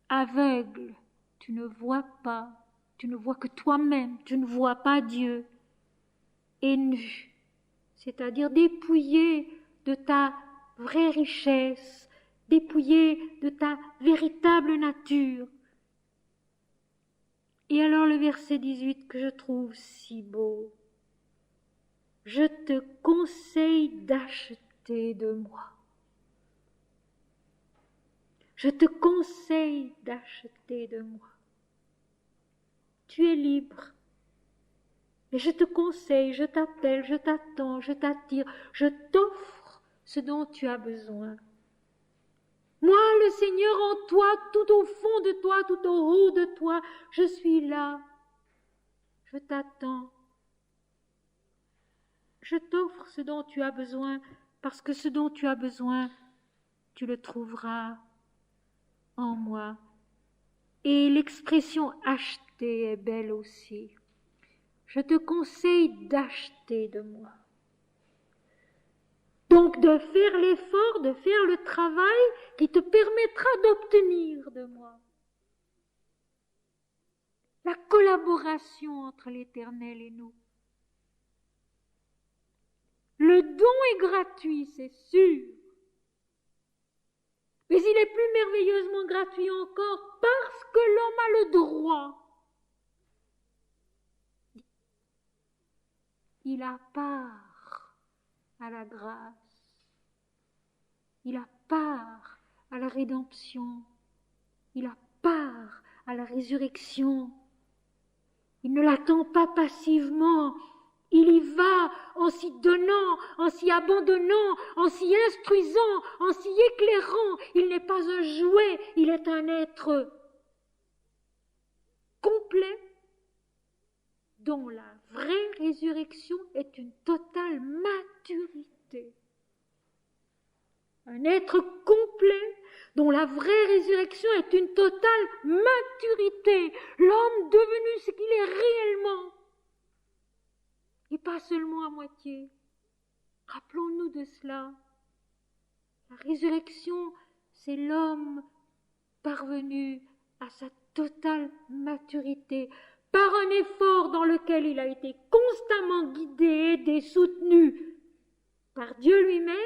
Aveugle, tu ne vois pas, tu ne vois que toi-même, tu ne vois pas Dieu. Et nu, c'est-à-dire dépouillé de ta vraie richesse, dépouillé de ta véritable nature. Et alors le verset 18 que je trouve si beau. Je te conseille d'acheter de moi. Je te conseille d'acheter de moi. Tu es libre. Mais je te conseille, je t'appelle, je t'attends, je t'attire, je t'offre ce dont tu as besoin. Moi, le Seigneur en toi, tout au fond de toi, tout au haut de toi, je suis là. Je t'attends. Je t'offre ce dont tu as besoin, parce que ce dont tu as besoin, tu le trouveras en moi. Et l'expression acheter est belle aussi. Je te conseille d'acheter de moi. Donc de faire l'effort, de faire le travail qui te permettra d'obtenir de moi. La collaboration entre l'Éternel et nous. Le don est gratuit, c'est sûr. Mais il est plus merveilleusement gratuit encore parce que l'homme a le droit. Il a part à la grâce. Il a part à la rédemption. Il a part à la résurrection. Il ne l'attend pas passivement. Il y va en s'y donnant, en s'y abandonnant, en s'y instruisant, en s'y éclairant. Il n'est pas un jouet, il est un être complet dont la vraie résurrection est une totale maturité. Un être complet dont la vraie résurrection est une totale maturité. L'homme devenu ce qu'il est réellement. Et pas seulement à moitié. Rappelons-nous de cela. La résurrection, c'est l'homme parvenu à sa totale maturité par un effort dans lequel il a été constamment guidé, aidé, soutenu par Dieu lui-même,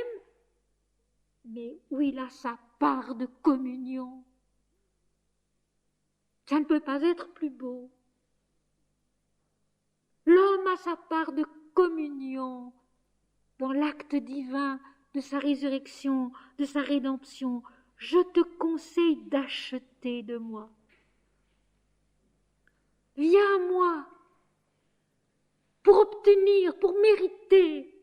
mais où il a sa part de communion. Ça ne peut pas être plus beau. L'homme a sa part de communion dans l'acte divin de sa résurrection, de sa rédemption. Je te conseille d'acheter de moi. Viens à moi pour obtenir, pour mériter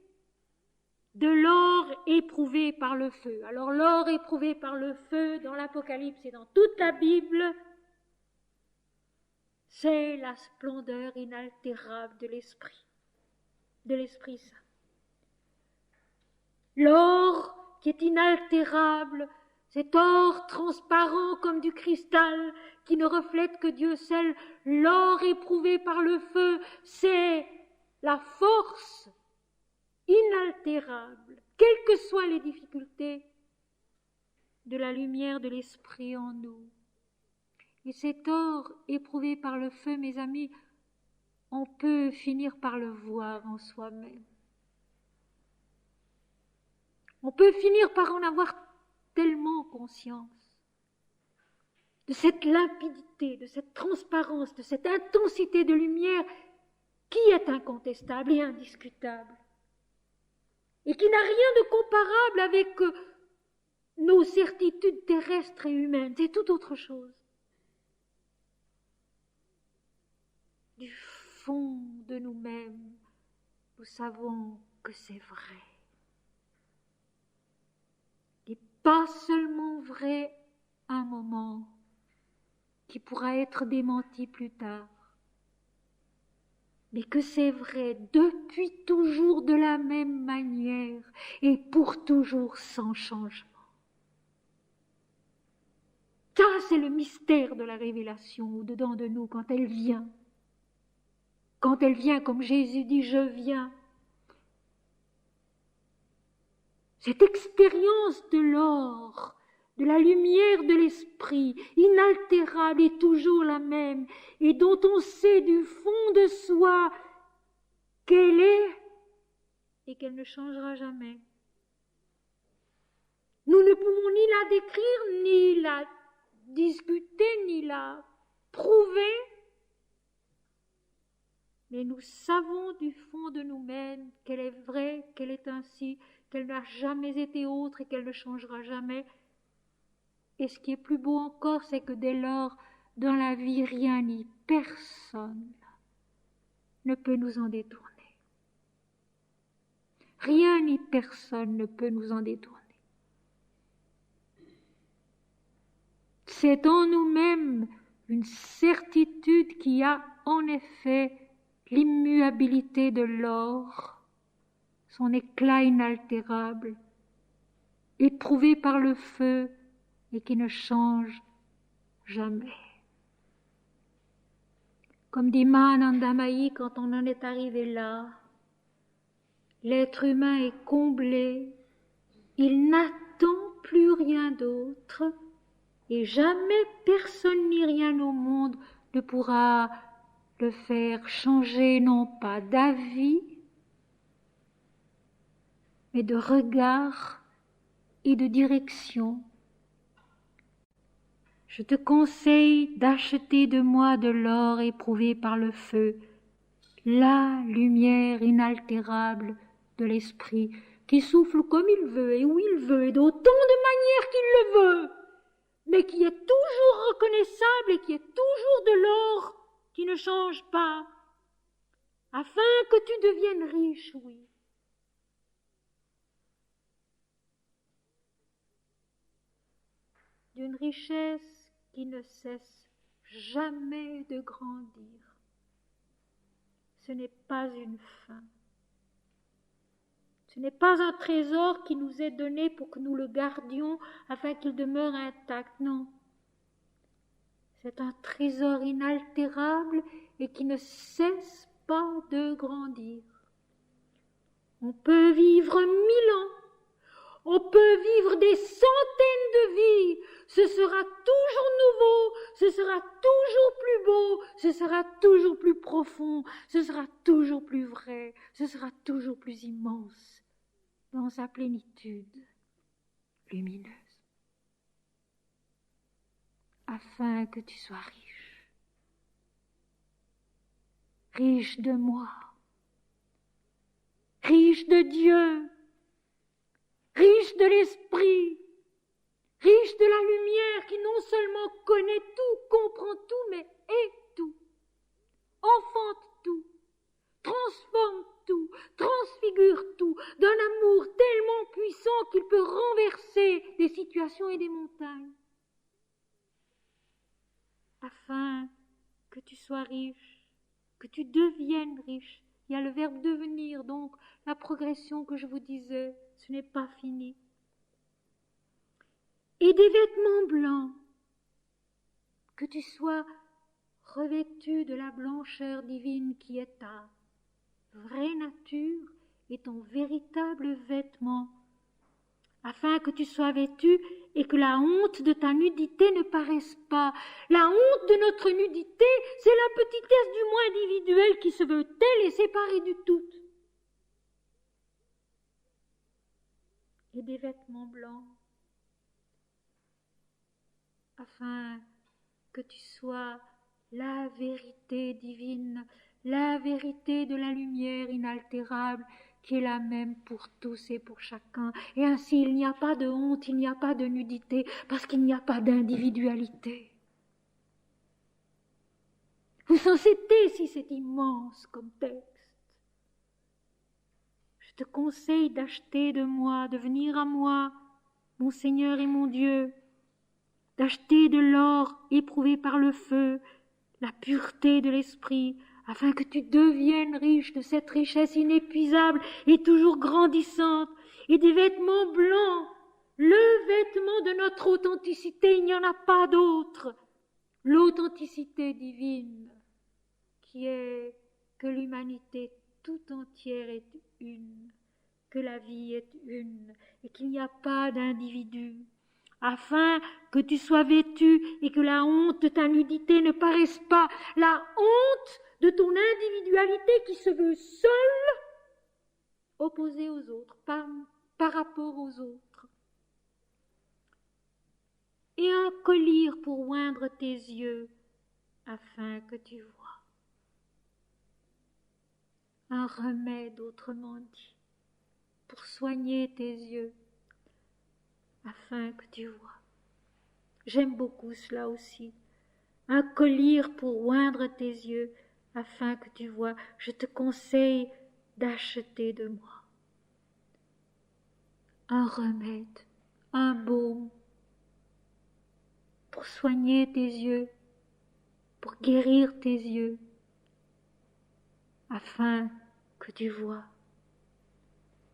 de l'or éprouvé par le feu. Alors l'or éprouvé par le feu dans l'Apocalypse et dans toute la Bible, c'est la splendeur inaltérable de l'Esprit Saint. L'or qui est inaltérable, cet or transparent comme du cristal qui ne reflète que Dieu seul, l'or éprouvé par le feu, c'est la force inaltérable, quelles que soient les difficultés, de la lumière de l'Esprit en nous. Et cet or éprouvé par le feu, mes amis, on peut finir par le voir en soi-même. On peut finir par en avoir tellement conscience de cette limpidité, de cette transparence, de cette intensité de lumière qui est incontestable et indiscutable et qui n'a rien de comparable avec nos certitudes terrestres et humaines. C'est tout autre chose. Du fond de nous-mêmes, nous savons que c'est vrai. Et pas seulement vrai un moment qui pourra être démenti plus tard, mais que c'est vrai depuis toujours de la même manière et pour toujours sans changement. Ça, c'est le mystère de la révélation au-dedans de nous quand elle vient. Quand elle vient, comme Jésus dit, je viens. Cette expérience de l'or, de la lumière de l'esprit, inaltérable et toujours la même, et dont on sait du fond de soi qu'elle est et qu'elle ne changera jamais. Nous ne pouvons ni la décrire, ni la discuter, ni la prouver, mais nous savons du fond de nous-mêmes qu'elle est vraie, qu'elle est ainsi, qu'elle n'a jamais été autre et qu'elle ne changera jamais. Et ce qui est plus beau encore, c'est que dès lors, dans la vie, rien ni personne ne peut nous en détourner. Rien ni personne ne peut nous en détourner. C'est en nous-mêmes une certitude qui a en effet l'immuabilité de l'or, son éclat inaltérable, éprouvé par le feu et qui ne change jamais. Comme dit Mahananda Mahi, quand on en est arrivé là, l'être humain est comblé, il n'attend plus rien d'autre et jamais personne ni rien au monde ne pourra le faire changer non pas d'avis, mais de regard et de direction. Je te conseille d'acheter de moi de l'or éprouvé par le feu, la lumière inaltérable de l'esprit qui souffle comme il veut et où il veut et d'autant de manières qu'il le veut, mais qui est toujours reconnaissable et qui est toujours de l'or qui ne change pas, afin que tu deviennes riche, oui. D'une richesse qui ne cesse jamais de grandir. Ce n'est pas une fin. Ce n'est pas un trésor qui nous est donné pour que nous le gardions afin qu'il demeure intact, non. C'est un trésor inaltérable et qui ne cesse pas de grandir. On peut vivre 1000 ans, on peut vivre des centaines de vies, ce sera toujours nouveau, ce sera toujours plus beau, ce sera toujours plus profond, ce sera toujours plus vrai, ce sera toujours plus immense dans sa plénitude lumineuse, afin que tu sois riche. riche de moi, riche de Dieu, riche de l'Esprit, riche de la lumière qui non seulement connaît tout, comprend tout, mais est tout, enfante tout, transforme tout, transfigure tout, d'un amour tellement puissant qu'il peut renverser des situations et des montagnes, afin que tu sois riche, que tu deviennes riche. Il y a le verbe devenir, donc la progression que je vous disais, ce n'est pas fini. Et des vêtements blancs, que tu sois revêtu de la blancheur divine qui est ta vraie nature et ton véritable vêtement, afin que tu sois vêtu et que la honte de ta nudité ne paraisse pas. La honte de notre nudité, c'est la petitesse du moi individuel qui se veut telle et séparée du tout. Et des vêtements blancs, afin que tu sois la vérité divine, la vérité de la lumière inaltérable, qui est la même pour tous et pour chacun. Et ainsi, il n'y a pas de honte, il n'y a pas de nudité, parce qu'il n'y a pas d'individualité. Vous sensez si c'est immense comme texte. Je te conseille d'acheter de moi, de venir à moi, mon Seigneur et mon Dieu, d'acheter de l'or éprouvé par le feu, la pureté de l'esprit, afin que tu deviennes riche de cette richesse inépuisable et toujours grandissante, et des vêtements blancs, le vêtement de notre authenticité, il n'y en a pas d'autre, l'authenticité divine, qui est que l'humanité tout entière est une, que la vie est une, et qu'il n'y a pas d'individu, afin que tu sois vêtu et que la honte de ta nudité ne paraisse pas, la honte de ton individualité qui se veut seule, opposée aux autres, par rapport aux autres. Et un collier pour oindre tes yeux, afin que tu vois. Un remède, autrement dit, pour soigner tes yeux, afin que tu vois. J'aime beaucoup cela aussi. Un collier pour oindre tes yeux, afin que tu vois. Je te conseille d'acheter de moi un remède, un baume, pour soigner tes yeux, pour guérir tes yeux, afin que tu vois.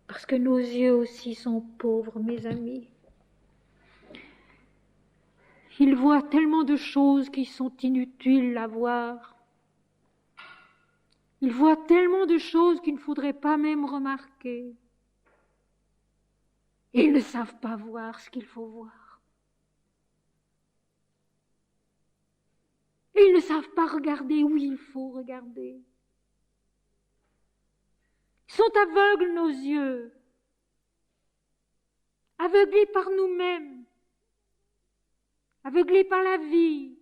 Parce que nos yeux aussi sont pauvres, mes amis. Ils voient tellement de choses qui sont inutiles à voir. Ils voient tellement de choses qu'il ne faudrait pas même remarquer. Et ils ne savent pas voir ce qu'il faut voir. Et ils ne savent pas regarder où il faut regarder. Ils sont aveugles, nos yeux, aveuglés par nous-mêmes, aveuglés par la vie,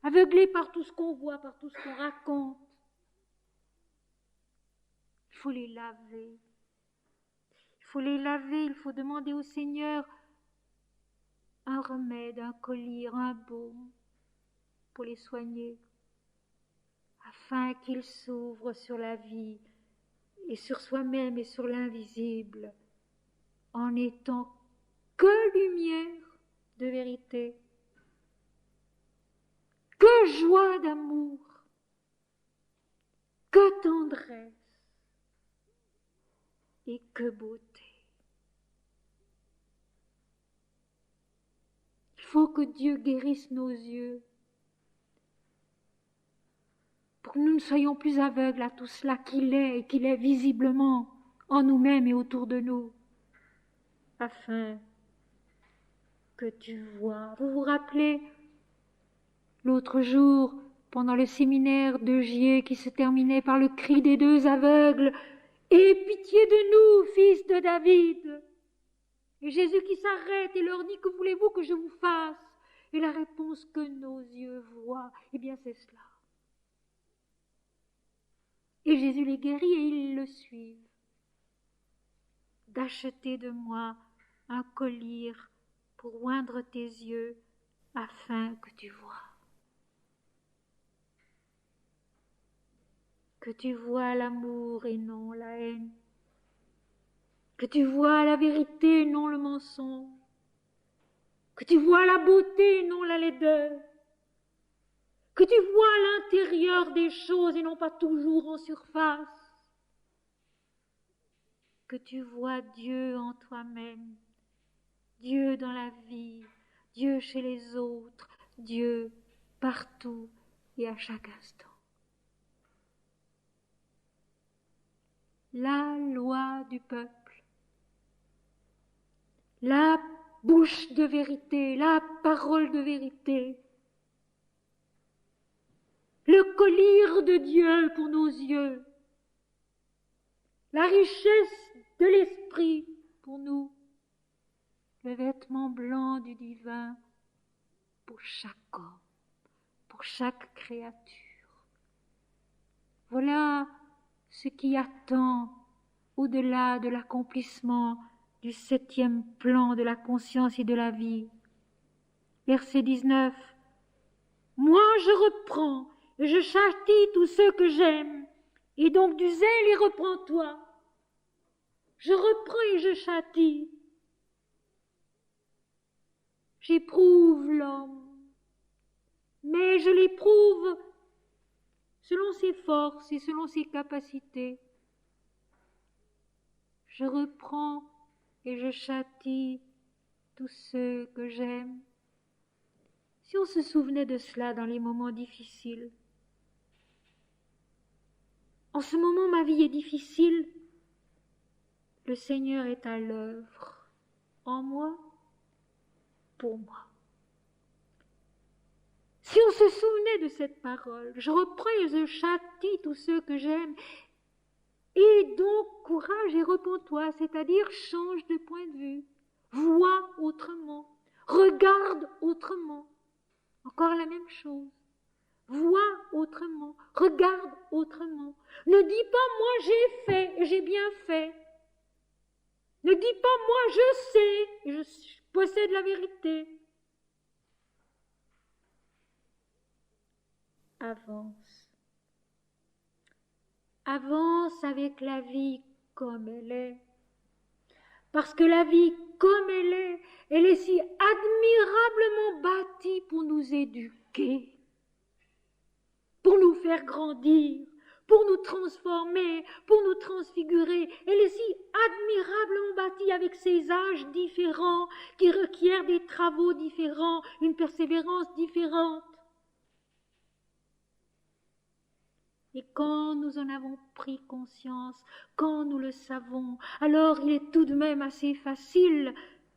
aveuglés par tout ce qu'on voit, par tout ce qu'on raconte. Il faut les laver. Il faut les laver, il faut demander au Seigneur un remède, un collier, un baume pour les soigner, afin qu'ils s'ouvrent sur la vie et sur soi-même et sur l'invisible, en étant que lumière de vérité, que joie d'amour, que tendresse et que beauté. Il faut que Dieu guérisse nos yeux pour que nous ne soyons plus aveugles à tout cela qu'il est et qu'il est visiblement en nous-mêmes et autour de nous, afin que tu vois. Vous vous rappelez l'autre jour, pendant le séminaire de Gier qui se terminait par le cri des deux aveugles, « Aie pitié de nous, fils de David !» Et Jésus qui s'arrête et leur dit, « Que voulez-vous que je vous fasse ?» Et la réponse que nos yeux voient, eh bien c'est cela. Et Jésus les guérit et ils le suivent. D'acheter de moi un collier pour oindre tes yeux afin que tu vois. Que tu vois l'amour et non la haine. Que tu vois la vérité et non le mensonge. Que tu vois la beauté et non la laideur. Que tu vois l'intérieur des choses et non pas toujours en surface. Que tu vois Dieu en toi-même, Dieu dans la vie, Dieu chez les autres, Dieu partout et à chaque instant. La loi du peuple, la bouche de vérité, la parole de vérité, le collier de Dieu pour nos yeux, la richesse de l'esprit pour nous, le vêtement blanc du divin pour chaque homme, pour chaque créature. Voilà ce qui attend au-delà de l'accomplissement du 7e plan de la conscience et de la vie. Verset 19. Moi je reprends et je châtie tous ceux que j'aime, et donc du zèle et reprends-toi. Je reprends et je châtie. J'éprouve l'homme, mais je l'éprouve selon ses forces et selon ses capacités. Je reprends et je châtie tous ceux que j'aime. Si on se souvenait de cela dans les moments difficiles. En ce moment, ma vie est difficile. Le Seigneur est à l'œuvre en moi, pour moi. Si on se souvenait de cette parole, je reprends et je châtie tous ceux que j'aime. Et donc, courage et repens-toi, c'est-à-dire change de point de vue, vois autrement, regarde autrement. Encore la même chose. Vois autrement, regarde autrement. Ne dis pas moi j'ai fait et j'ai bien fait. Ne dis pas moi je sais et je possède la vérité. Avance. Avance avec la vie comme elle est. Parce que la vie comme elle est si admirablement bâtie pour nous éduquer, pour nous faire grandir, pour nous transformer, pour nous transfigurer. Elle est si admirablement bâtie avec ses âges différents, qui requièrent des travaux différents, une persévérance différente. Et quand nous en avons pris conscience, quand nous le savons, alors il est tout de même assez facile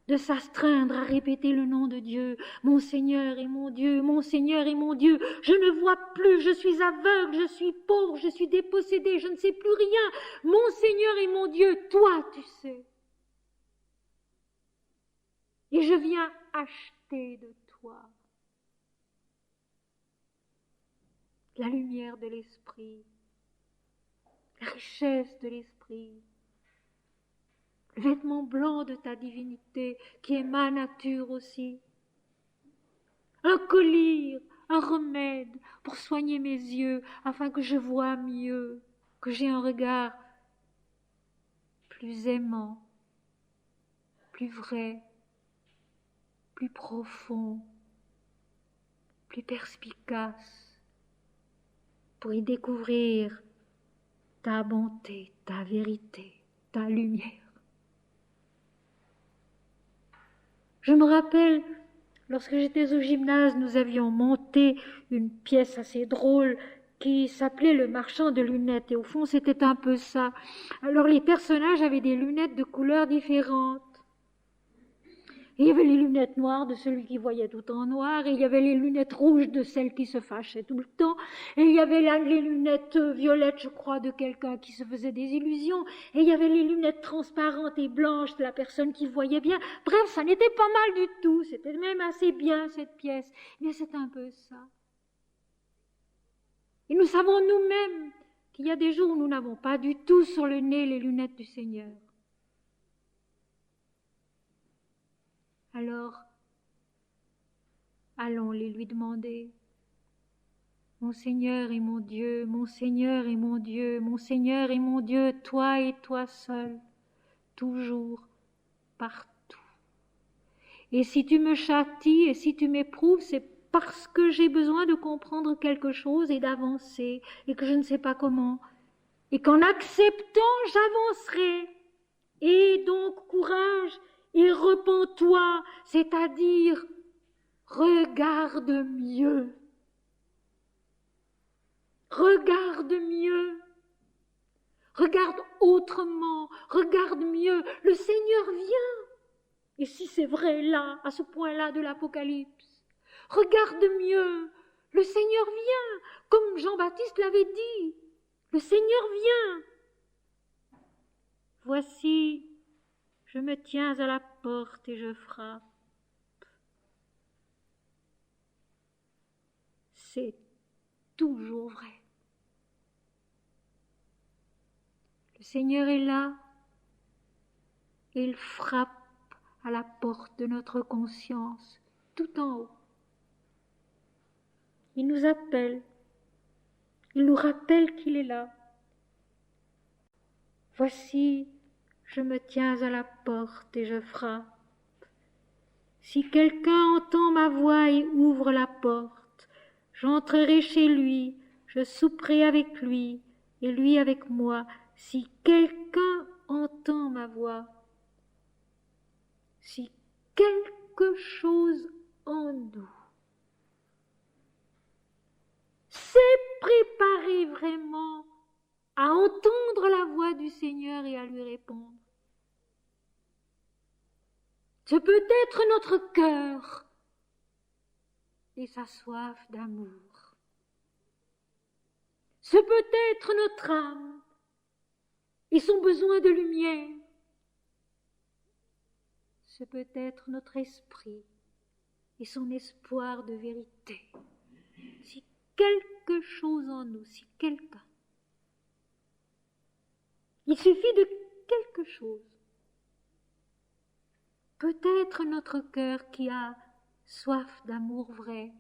de s'astreindre à répéter le nom de Dieu. Mon Seigneur est mon Dieu, mon Seigneur est mon Dieu. Je ne vois plus, je suis aveugle, je suis pauvre, je suis dépossédé, je ne sais plus rien. Mon Seigneur est mon Dieu, toi tu sais. Et je viens acheter de toi la lumière de l'esprit, la richesse de l'esprit, le vêtement blanc de ta divinité qui est ma nature aussi, un collier, un remède pour soigner mes yeux afin que je voie mieux, que j'ai un regard plus aimant, plus vrai, plus profond, plus perspicace, pour y découvrir ta bonté, ta vérité, ta lumière. Je me rappelle, lorsque j'étais au gymnase, nous avions monté une pièce assez drôle qui s'appelait Le Marchand de lunettes. Et au fond, c'était un peu ça. Alors, les personnages avaient des lunettes de couleurs différentes. Et il y avait les lunettes noires de celui qui voyait tout en noir, et il y avait les lunettes rouges de celle qui se fâchait tout le temps, et il y avait les lunettes violettes, je crois, de quelqu'un qui se faisait des illusions, et il y avait les lunettes transparentes et blanches de la personne qui voyait bien. Bref, ça n'était pas mal du tout, c'était même assez bien cette pièce, mais c'est un peu ça. Et nous savons nous-mêmes qu'il y a des jours où nous n'avons pas du tout sur le nez les lunettes du Seigneur. Alors, allons les lui demander. Mon Seigneur et mon Dieu, mon Seigneur et mon Dieu, mon Seigneur et mon Dieu, toi et toi seul, toujours, partout. Et si tu me châties et si tu m'éprouves, c'est parce que j'ai besoin de comprendre quelque chose et d'avancer, et que je ne sais pas comment, et qu'en acceptant, j'avancerai. Et donc, courage et repens-toi, c'est-à-dire, regarde mieux. Regarde mieux. Regarde autrement. Regarde mieux. Le Seigneur vient. Et si c'est vrai là, à ce point-là de l'Apocalypse, regarde mieux. Le Seigneur vient, comme Jean-Baptiste l'avait dit. Le Seigneur vient. Voici, je me tiens à la porte et je frappe. C'est toujours vrai. Le Seigneur est là et il frappe à la porte de notre conscience, tout en haut. Il nous appelle, il nous rappelle qu'il est là. Voici, je me tiens à la porte et je frappe. Si quelqu'un entend ma voix et ouvre la porte, j'entrerai chez lui, je souperai avec lui et lui avec moi. Si quelqu'un entend ma voix, si quelque chose en nous s'est préparé vraiment à entendre la voix du Seigneur et à lui répondre, ce peut être notre cœur et sa soif d'amour. Ce peut être notre âme et son besoin de lumière. Ce peut être notre esprit et son espoir de vérité. Si quelque chose en nous, si quelqu'un, il suffit de quelque chose. Peut-être notre cœur qui a soif d'amour vrai,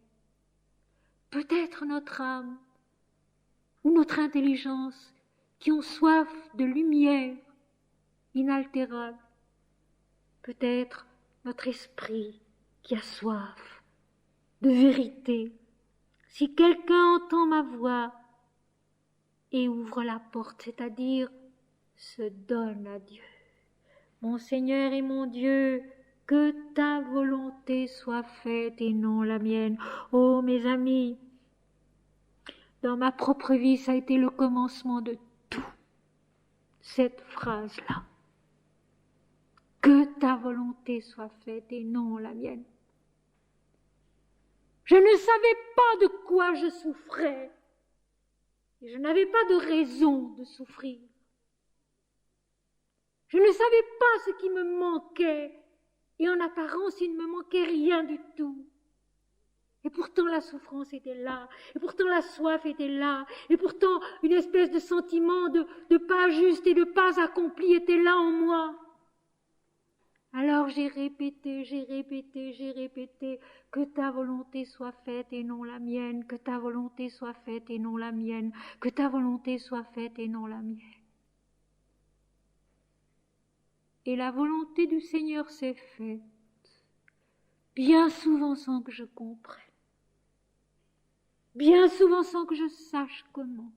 peut-être notre âme ou notre intelligence qui ont soif de lumière inaltérable, peut-être notre esprit qui a soif de vérité. Si quelqu'un entend ma voix et ouvre la porte, c'est-à-dire se donne à Dieu. Mon Seigneur et mon Dieu, que ta volonté soit faite et non la mienne. Oh, mes amis, dans ma propre vie, ça a été le commencement de tout, cette phrase-là. Que ta volonté soit faite et non la mienne. Je ne savais pas de quoi je souffrais et je n'avais pas de raison de souffrir. Je ne savais pas ce qui me manquait et en apparence il ne me manquait rien du tout. Et pourtant la souffrance était là, et pourtant la soif était là, et pourtant une espèce de sentiment de pas juste et de pas accompli était là en moi. Alors j'ai répété, que ta volonté soit faite et non la mienne, que ta volonté soit faite et non la mienne, que ta volonté soit faite et non la mienne. Et la volonté du Seigneur s'est faite, bien souvent sans que je comprenne, bien souvent sans que je sache comment.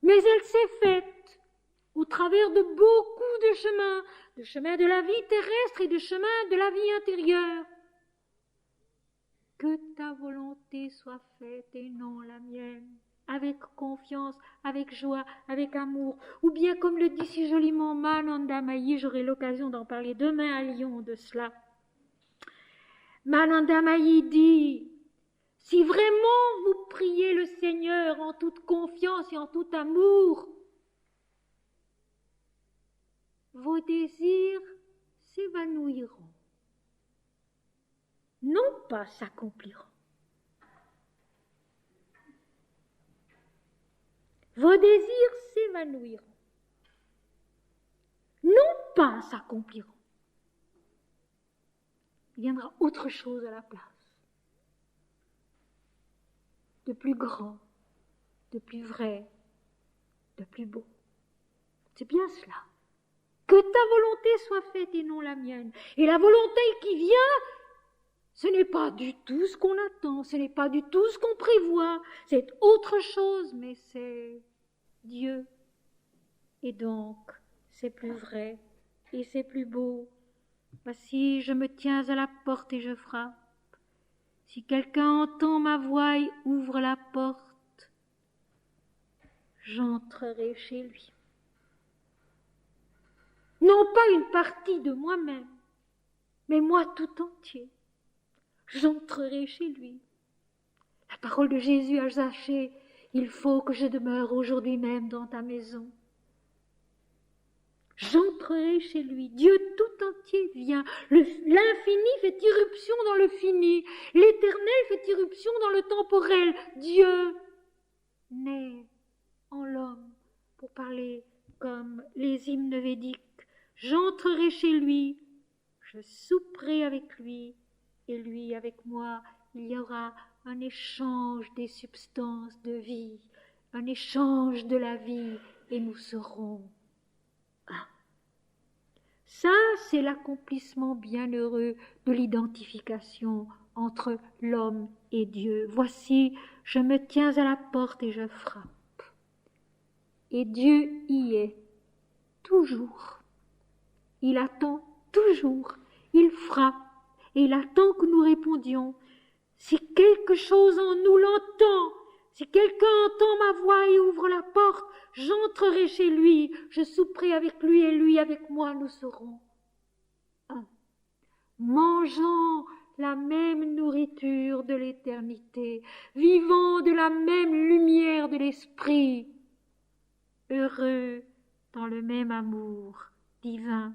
Mais elle s'est faite au travers de beaucoup de chemins de la vie terrestre et de chemins de la vie intérieure. Que ta volonté soit faite et non la mienne, avec confiance, avec joie, avec amour, ou bien comme le dit si joliment Mananda Mayi, j'aurai l'occasion d'en parler demain à Lyon de cela. Mananda Mayi dit, si vraiment vous priez le Seigneur en toute confiance et en tout amour, vos désirs s'évanouiront, non pas s'accompliront. vos désirs s'évanouiront, non pas s'accompliront. Il viendra autre chose à la place, de plus grand, de plus vrai, de plus beau. C'est bien cela. Que ta volonté soit faite et non la mienne. Et la volonté qui vient, ce n'est pas du tout ce qu'on attend, ce n'est pas du tout ce qu'on prévoit, c'est autre chose, mais c'est Dieu. Et donc, c'est plus vrai et c'est plus beau. Voici, je me tiens à la porte et je frappe. Si quelqu'un entend ma voix et ouvre la porte, j'entrerai chez lui. Non pas une partie de moi-même, mais moi tout entier. J'entrerai chez lui. La parole de Jésus à Zachée, il faut que je demeure aujourd'hui même dans ta maison. J'entrerai chez lui. Dieu tout entier vient. L'infini fait irruption dans le fini. L'éternel fait irruption dans le temporel. Dieu naît en l'homme, pour parler comme les hymnes védiques. J'entrerai chez lui, je souperai avec lui, et lui avec moi. Il y aura un échange des substances de vie, un échange de la vie, et nous serons un. Ça, c'est l'accomplissement bienheureux de l'identification entre l'homme et Dieu. Voici, je me tiens à la porte et je frappe. Et Dieu y est, toujours. Il attend toujours, il frappe, et il attend que nous répondions. Si quelque chose en nous l'entend, si quelqu'un entend ma voix et ouvre la porte, j'entrerai chez lui, je souperai avec lui et lui avec moi, nous serons un. Mangeant la même nourriture de l'éternité, vivant de la même lumière de l'esprit, heureux dans le même amour divin.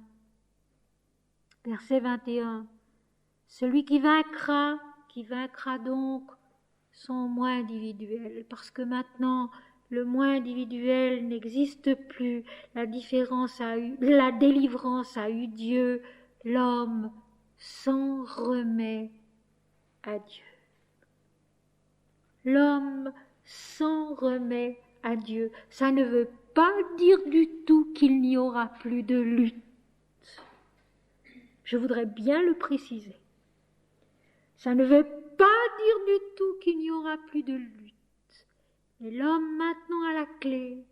Verset 21. Celui qui vaincra donc son moi individuel, parce que maintenant le moi individuel n'existe plus. La délivrance a eu Dieu, l'homme s'en remet à Dieu. L'homme s'en remet à Dieu. Ça ne veut pas dire du tout qu'il n'y aura plus de lutte. Je voudrais bien le préciser. Ça ne veut pas dire du tout qu'il n'y aura plus de lutte. Mais l'homme maintenant a la clé.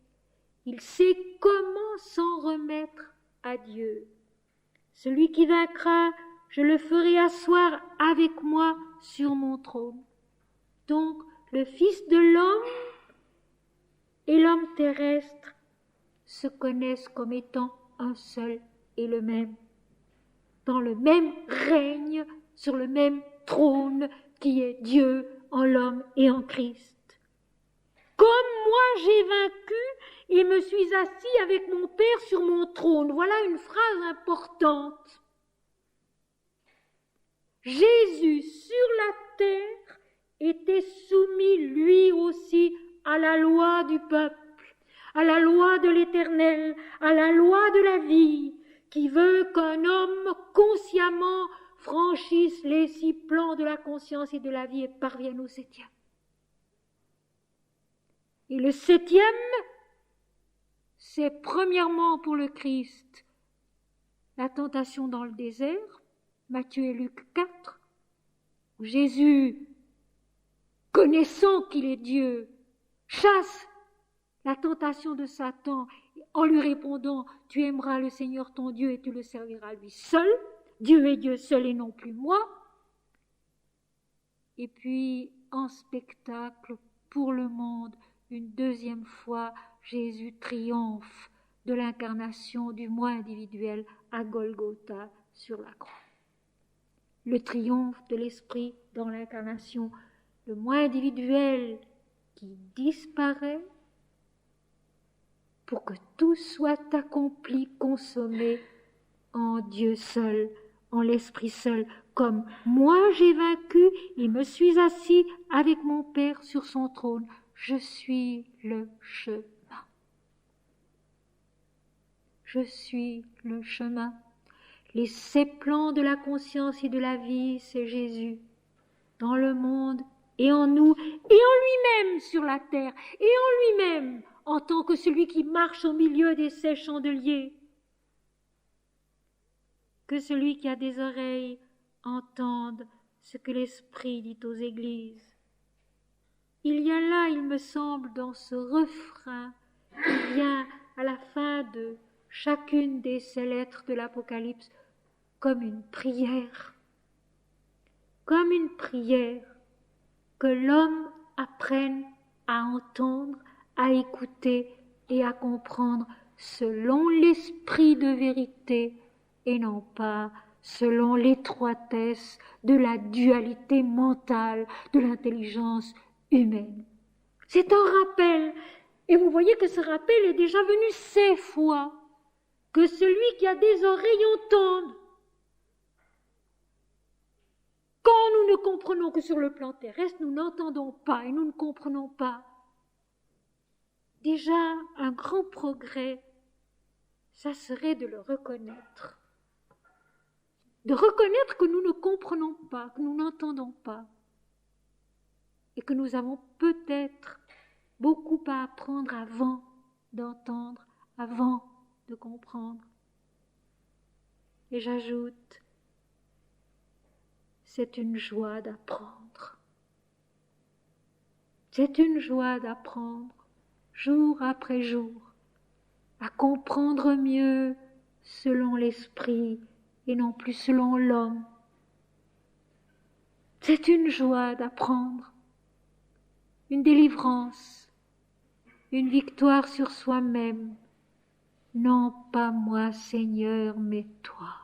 Il sait comment s'en remettre à Dieu. Celui qui vaincra, je le ferai asseoir avec moi sur mon trône. Donc, le Fils de l'homme et l'homme terrestre se connaissent comme étant un seul et le même, dans le même règne, sur le même trône qui est Dieu en l'homme et en Christ. Comme moi j'ai vaincu et me suis assis avec mon Père sur mon trône. Voilà une phrase importante. Jésus sur la terre était soumis lui aussi à la loi du peuple, à la loi de l'Éternel, à la loi de la vie, qui veut qu'un homme consciemment franchisse les 6 plans de la conscience et de la vie et parvienne au 7e. Et le 7e, c'est premièrement pour le Christ la tentation dans le désert, Matthieu et Luc 4, où Jésus, connaissant qu'il est Dieu, chasse la tentation de Satan en lui répondant « Tu aimeras le Seigneur ton Dieu et tu le serviras lui seul. Dieu est Dieu seul et non plus moi. » Et puis, en spectacle pour le monde, une deuxième fois, Jésus triomphe de l'incarnation du moi individuel à Golgotha sur la croix. Le triomphe de l'esprit dans l'incarnation, le moi individuel qui disparaît pour que tout soit accompli, consommé en Dieu seul, en l'Esprit seul, comme moi j'ai vaincu et me suis assis avec mon Père sur son trône. Je suis le chemin. Je suis le chemin. Les 7 plans de la conscience et de la vie, c'est Jésus. Dans le monde et en nous et en lui-même sur la terre et en lui-même en tant que celui qui marche au milieu des 7 chandeliers. Que celui qui a des oreilles entende ce que l'Esprit dit aux églises. Il y a là, il me semble, dans ce refrain qui vient à la fin de chacune des 7 lettres de l'Apocalypse, comme une prière que l'homme apprenne à entendre, à écouter et à comprendre selon l'esprit de vérité et non pas selon l'étroitesse de la dualité mentale de l'intelligence humaine. C'est un rappel, et vous voyez que ce rappel est déjà venu 7 fois, que celui qui a des oreilles entende. Quand nous ne comprenons que sur le plan terrestre, nous n'entendons pas et nous ne comprenons pas. Déjà, un grand progrès, ça serait de le reconnaître. De reconnaître que nous ne comprenons pas, que nous n'entendons pas. Et que nous avons peut-être beaucoup à apprendre avant d'entendre, avant de comprendre. Et j'ajoute, c'est une joie d'apprendre. C'est une joie d'apprendre, jour après jour, à comprendre mieux selon l'esprit et non plus selon l'homme. C'est une joie d'apprendre, une délivrance, une victoire sur soi-même. Non pas moi, Seigneur, mais toi.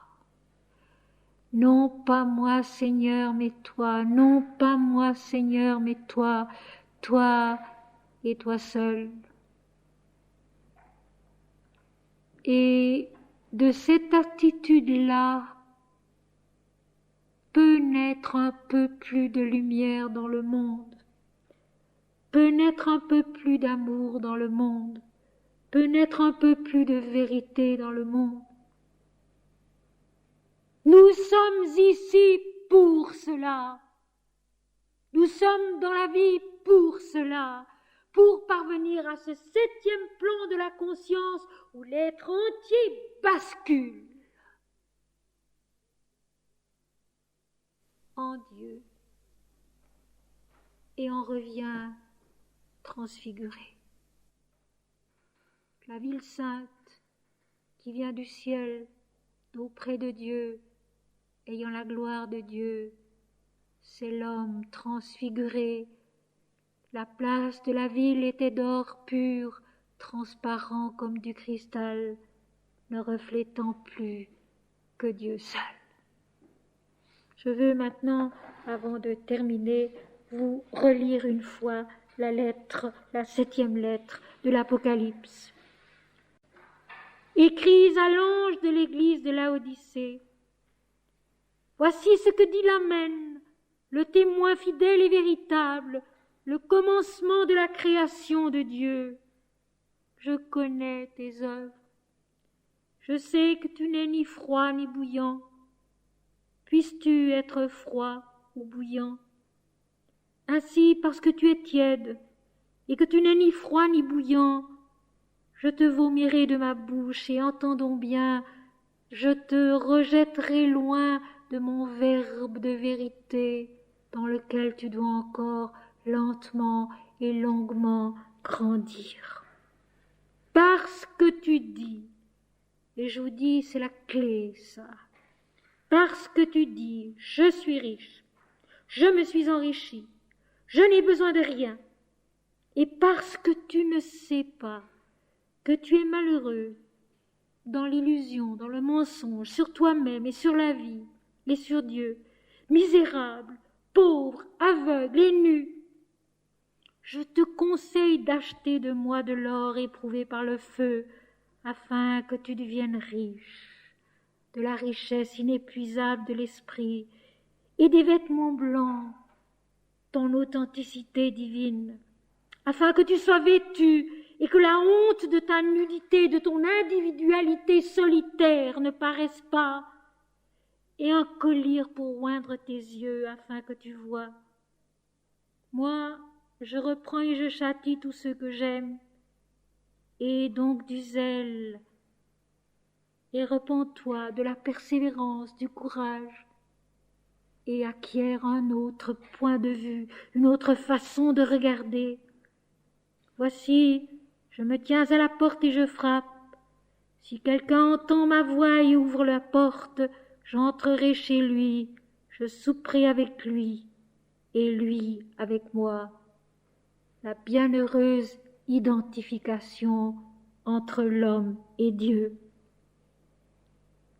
Non pas moi, Seigneur, mais toi. Non pas moi, Seigneur, mais toi. Toi et toi seul. Et de cette attitude-là peut naître un peu plus de lumière dans le monde, peut naître un peu plus d'amour dans le monde, peut naître un peu plus de vérité dans le monde. Nous sommes ici pour cela. Nous sommes dans la vie pour cela, pour parvenir à ce 7e plan de la conscience où l'être entier bascule en Dieu et en revient transfiguré. La ville sainte qui vient du ciel, d'auprès de Dieu, ayant la gloire de Dieu, c'est l'homme transfiguré. La place de la ville était d'or pur, transparent comme du cristal, ne reflétant plus que Dieu seul. Je veux maintenant, avant de terminer, vous relire une fois la 7e lettre de l'Apocalypse. Écris à l'ange de l'église de Laodicée. Voici ce que dit l'Amen, le témoin fidèle et véritable, le commencement de la création de Dieu. Je connais tes œuvres. Je sais que tu n'es ni froid ni bouillant. Puisses-tu être froid ou bouillant? Ainsi, parce que tu es tiède et que tu n'es ni froid ni bouillant, je te vomirai de ma bouche et entendons bien, je te rejetterai loin de mon verbe de vérité dans lequel tu dois encore lentement et longuement grandir. Parce que tu dis, et je vous dis, c'est la clé, ça, parce que tu dis, je suis riche, je me suis enrichi, je n'ai besoin de rien, et parce que tu ne sais pas que tu es malheureux dans l'illusion, dans le mensonge, sur toi-même et sur la vie, et sur Dieu, misérable, pauvre, aveugle et nu, je te conseille d'acheter de moi de l'or éprouvé par le feu, afin que tu deviennes riche, de la richesse inépuisable de l'esprit, et des vêtements blancs, ton authenticité divine, afin que tu sois vêtu et que la honte de ta nudité, de ton individualité solitaire ne paraisse pas, et un collier pour oindre tes yeux afin que tu vois. Moi, je reprends et je châtie tous ceux que j'aime, et donc du zèle, et repens-toi de la persévérance, du courage, et acquiert un autre point de vue, une autre façon de regarder. Voici, je me tiens à la porte et je frappe. Si quelqu'un entend ma voix et ouvre la porte, j'entrerai chez lui, je souperai avec lui, et lui avec moi. La bienheureuse identification entre l'homme et Dieu.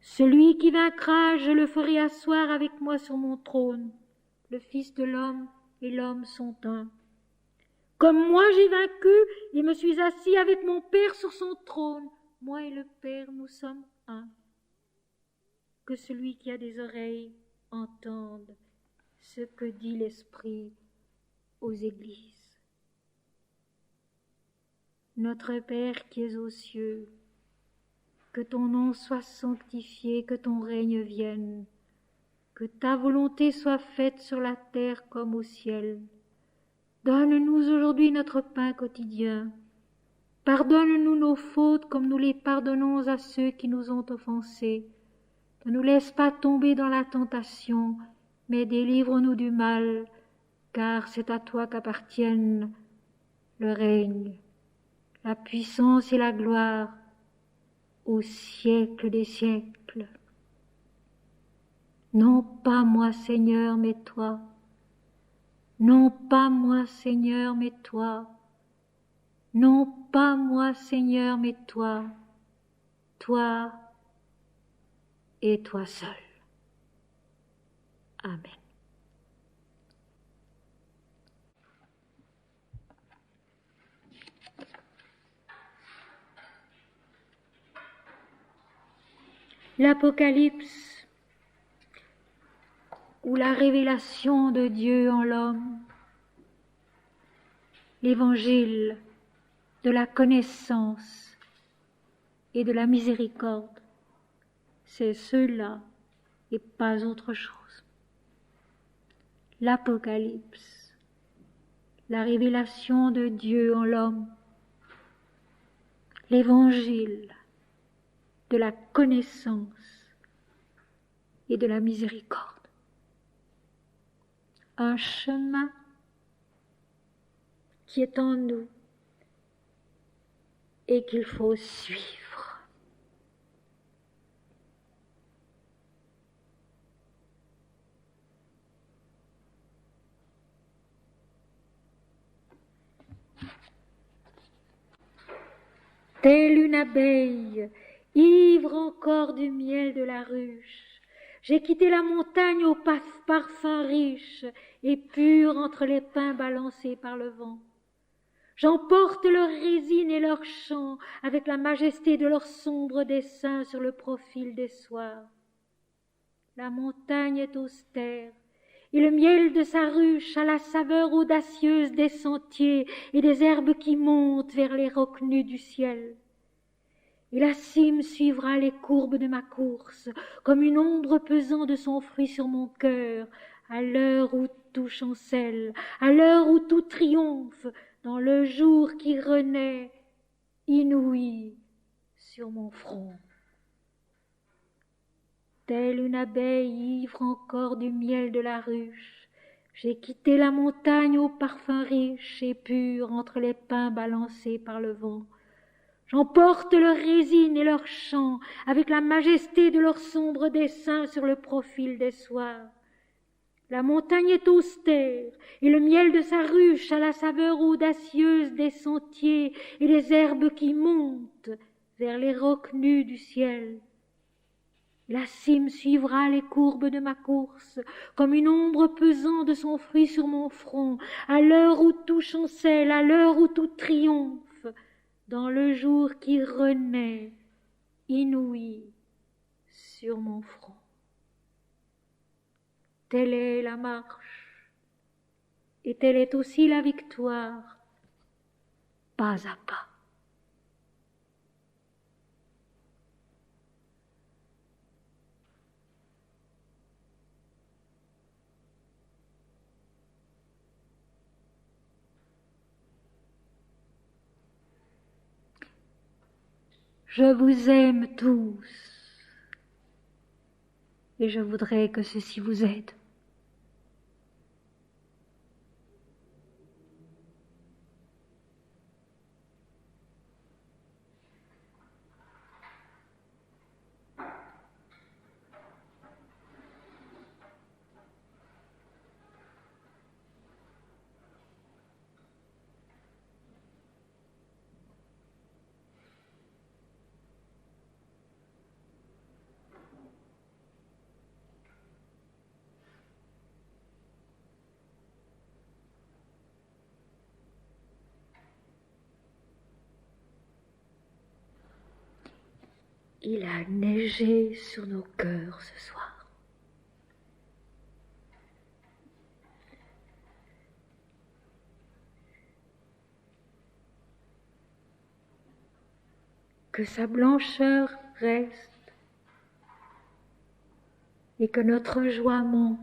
Celui qui vaincra, je le ferai asseoir avec moi sur mon trône. Le Fils de l'homme et l'homme sont un. Comme moi j'ai vaincu et me suis assis avec mon Père sur son trône, moi et le Père, nous sommes un. Que celui qui a des oreilles entende ce que dit l'Esprit aux églises. Notre Père qui es aux cieux, que ton nom soit sanctifié, que ton règne vienne, que ta volonté soit faite sur la terre comme au ciel. Donne-nous aujourd'hui notre pain quotidien. Pardonne-nous nos fautes comme nous les pardonnons à ceux qui nous ont offensés. Ne nous laisse pas tomber dans la tentation, mais délivre-nous du mal, car c'est à toi qu'appartiennent le règne, la puissance et la gloire au siècle des siècles. Non pas moi, Seigneur, mais toi. Non pas moi, Seigneur, mais toi. Non pas moi, Seigneur, mais toi. Toi et toi seul. Amen. L'Apocalypse, ou la révélation de Dieu en l'homme, l'évangile de la connaissance et de la miséricorde, c'est cela et pas autre chose. L'Apocalypse, la révélation de Dieu en l'homme, l'évangile de la connaissance et de la miséricorde. Un chemin qui est en nous et qu'il faut suivre. Telle une abeille, ivre encore du miel de la ruche, j'ai quitté la montagne au parfum riche et pur entre les pins balancés par le vent. J'emporte leur résine et leur chant avec la majesté de leurs sombres dessins sur le profil des soirs. La montagne est austère, et le miel de sa ruche a la saveur audacieuse des sentiers et des herbes qui montent vers les rocs nus du ciel. Et la cime suivra les courbes de ma course, comme une ombre pesant de son fruit sur mon cœur, à l'heure où tout chancelle, à l'heure où tout triomphe, dans le jour qui renaît, inouï sur mon front. Telle une abeille ivre encore du miel de la ruche, j'ai quitté la montagne au parfum riche et pur entre les pins balancés par le vent. J'emporte leur résine et leur chant avec la majesté de leurs sombres dessins sur le profil des soirs. La montagne est austère, et le miel de sa ruche a la saveur audacieuse des sentiers et des herbes qui montent vers les rocs nus du ciel. La cime suivra les courbes de ma course, comme une ombre pesant de son fruit sur mon front, à l'heure où tout chancelle, à l'heure où tout triomphe, dans le jour qui renaît, inouï sur mon front. Telle est la marche, et telle est aussi la victoire, pas à pas. Je vous aime tous, et je voudrais que ceci vous aide. Il a neigé sur nos cœurs ce soir. Que sa blancheur reste et que notre joie monte,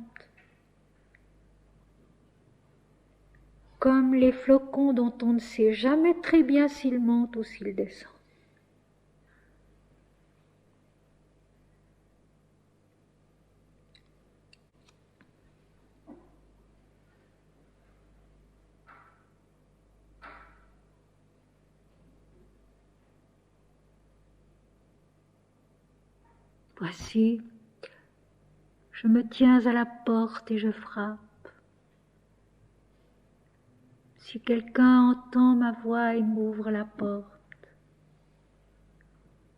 comme les flocons dont on ne sait jamais très bien s'ils montent ou s'ils descendent. Voici, je me tiens à la porte et je frappe. Si quelqu'un entend ma voix et m'ouvre la porte,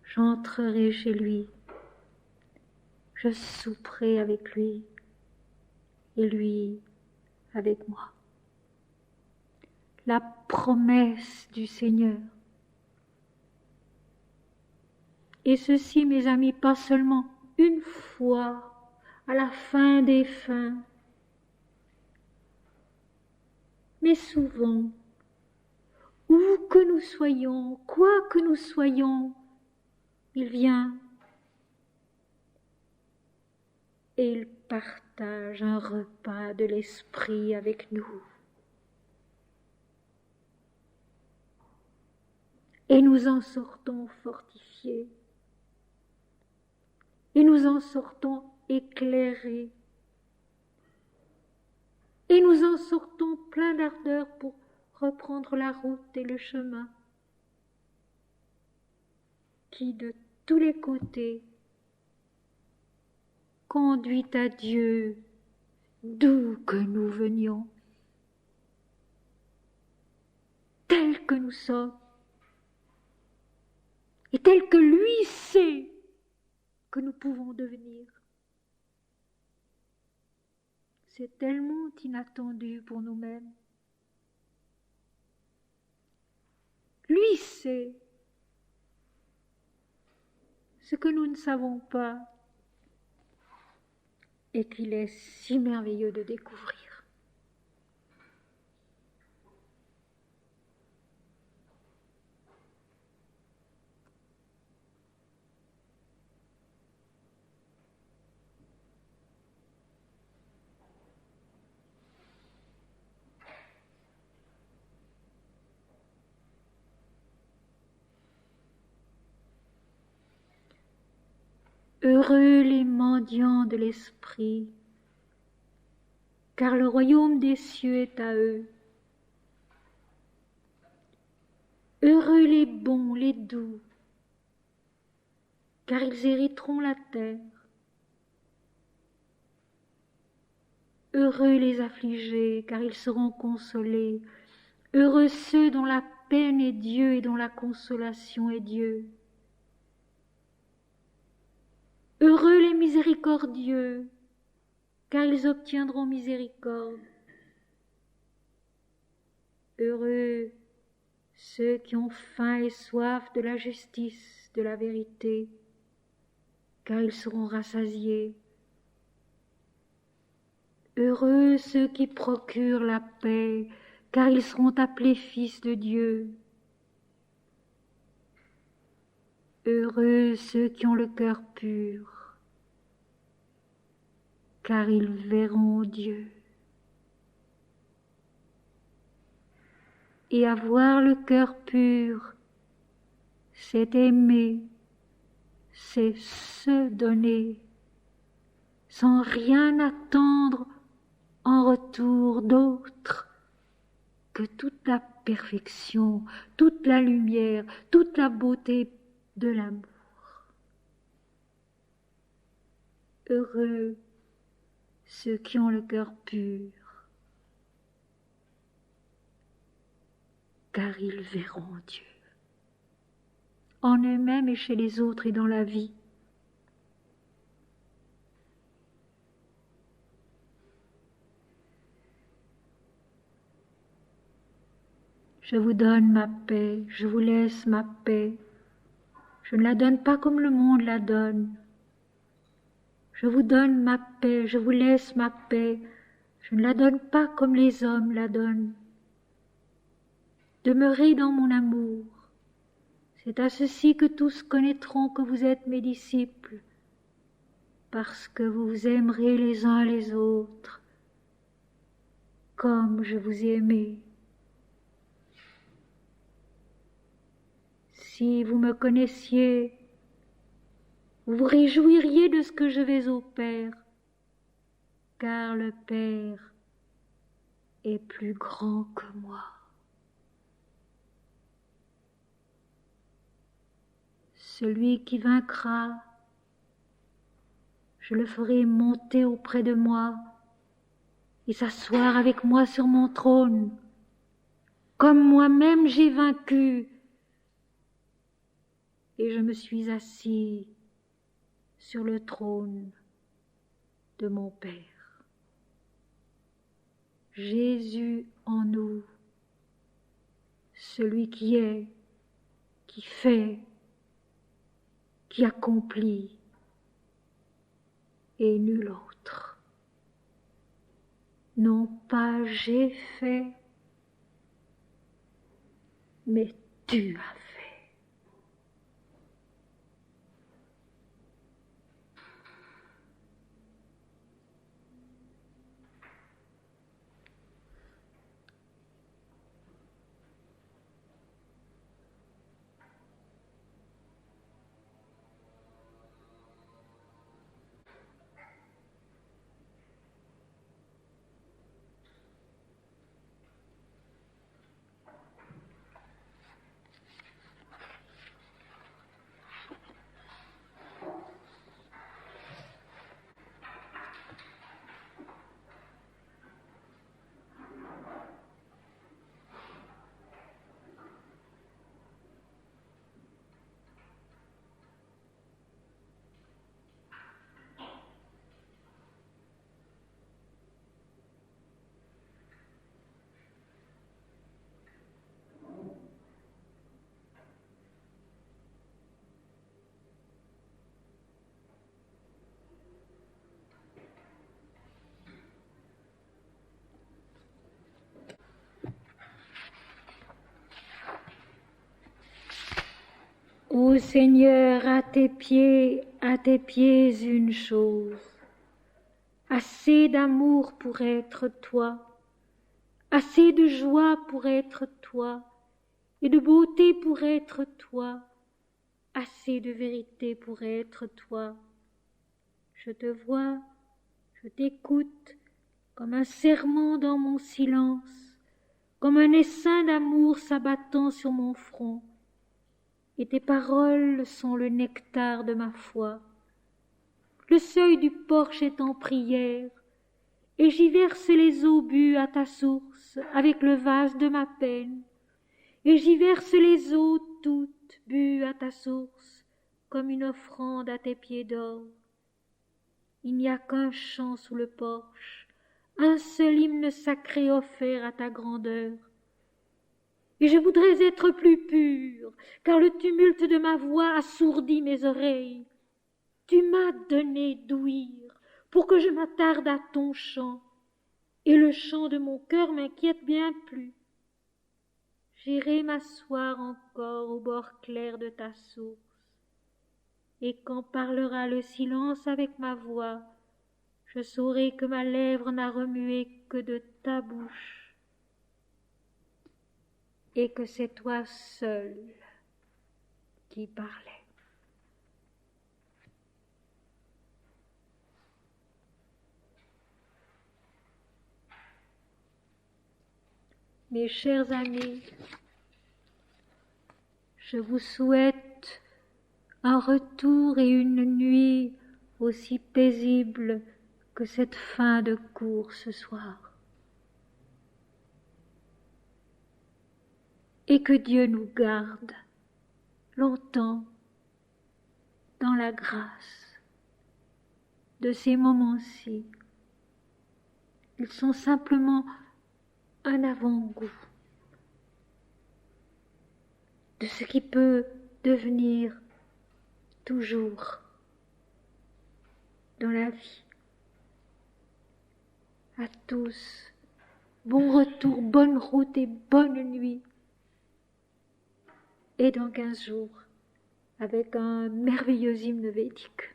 j'entrerai chez lui, je souperai avec lui et lui avec moi. La promesse du Seigneur. Et ceci, mes amis, pas seulement une fois, à la fin des fins, mais souvent, où que nous soyons, quoi que nous soyons, il vient et il partage un repas de l'esprit avec nous. Et nous en sortons fortifiés. Et nous en sortons éclairés. Et nous en sortons pleins d'ardeur pour reprendre la route et le chemin qui, de tous les côtés, conduit à Dieu, d'où que nous venions, tels que nous sommes, et tels que lui sait que nous pouvons devenir. C'est tellement inattendu pour nous-mêmes. Lui sait ce que nous ne savons pas et qu'il est si merveilleux de découvrir. Heureux les mendiants de l'esprit, car le royaume des cieux est à eux. Heureux les bons, les doux, car ils hériteront la terre. Heureux les affligés, car ils seront consolés. Heureux ceux dont la peine est Dieu et dont la consolation est Dieu. Heureux les miséricordieux, car ils obtiendront miséricorde. Heureux ceux qui ont faim et soif de la justice, de la vérité, car ils seront rassasiés. Heureux ceux qui procurent la paix, car ils seront appelés fils de Dieu. Heureux ceux qui ont le cœur pur, car ils verront Dieu. Et avoir le cœur pur, c'est aimer, c'est se donner, sans rien attendre en retour d'autre que toute la perfection, toute la lumière, toute la beauté de l'amour. Heureux ceux qui ont le cœur pur, car ils verront Dieu, en eux-mêmes et chez les autres et dans la vie. Je vous donne ma paix, je vous laisse ma paix. Je ne la donne pas comme le monde la donne. Je vous donne ma paix, je vous laisse ma paix. Je ne la donne pas comme les hommes la donnent. Demeurez dans mon amour. C'est à ceci que tous connaîtront que vous êtes mes disciples, parce que vous vous aimerez les uns les autres, comme je vous ai aimé. Si vous me connaissiez, vous vous réjouiriez de ce que je vais au Père, car le Père est plus grand que moi. Celui qui vaincra, je le ferai monter auprès de moi et s'asseoir avec moi sur mon trône, comme moi-même j'ai vaincu et je me suis assis sur le trône de mon Père. Jésus en nous, celui qui est, qui fait, qui accomplit, et nul autre. Non pas j'ai fait, mais tu as fait. Ô Seigneur, à tes pieds une chose, assez d'amour pour être toi, assez de joie pour être toi, et de beauté pour être toi, assez de vérité pour être toi. Je te vois, je t'écoute, comme un serment dans mon silence, comme un essaim d'amour s'abattant sur mon front. Et tes paroles sont le nectar de ma foi. Le seuil du porche est en prière, et j'y verse les eaux bues à ta source avec le vase de ma peine, et j'y verse les eaux toutes bues à ta source comme une offrande à tes pieds d'or. Il n'y a qu'un chant sous le porche, un seul hymne sacré offert à ta grandeur. Et je voudrais être plus pure, car le tumulte de ma voix assourdit mes oreilles. Tu m'as donné d'ouïr pour que je m'attarde à ton chant, et le chant de mon cœur m'inquiète bien plus. J'irai m'asseoir encore au bord clair de ta source, et quand parlera le silence avec ma voix, je saurai que ma lèvre n'a remué que de ta bouche, et que c'est toi seul qui parlait. Mes chers amis, je vous souhaite un retour et une nuit aussi paisible que cette fin de cours ce soir. Et que Dieu nous garde longtemps dans la grâce de ces moments-ci. Ils sont simplement un avant-goût de ce qui peut devenir toujours dans la vie. À tous, bon retour, bonne route et bonne nuit. Et dans 15 jours, avec un merveilleux hymne védique.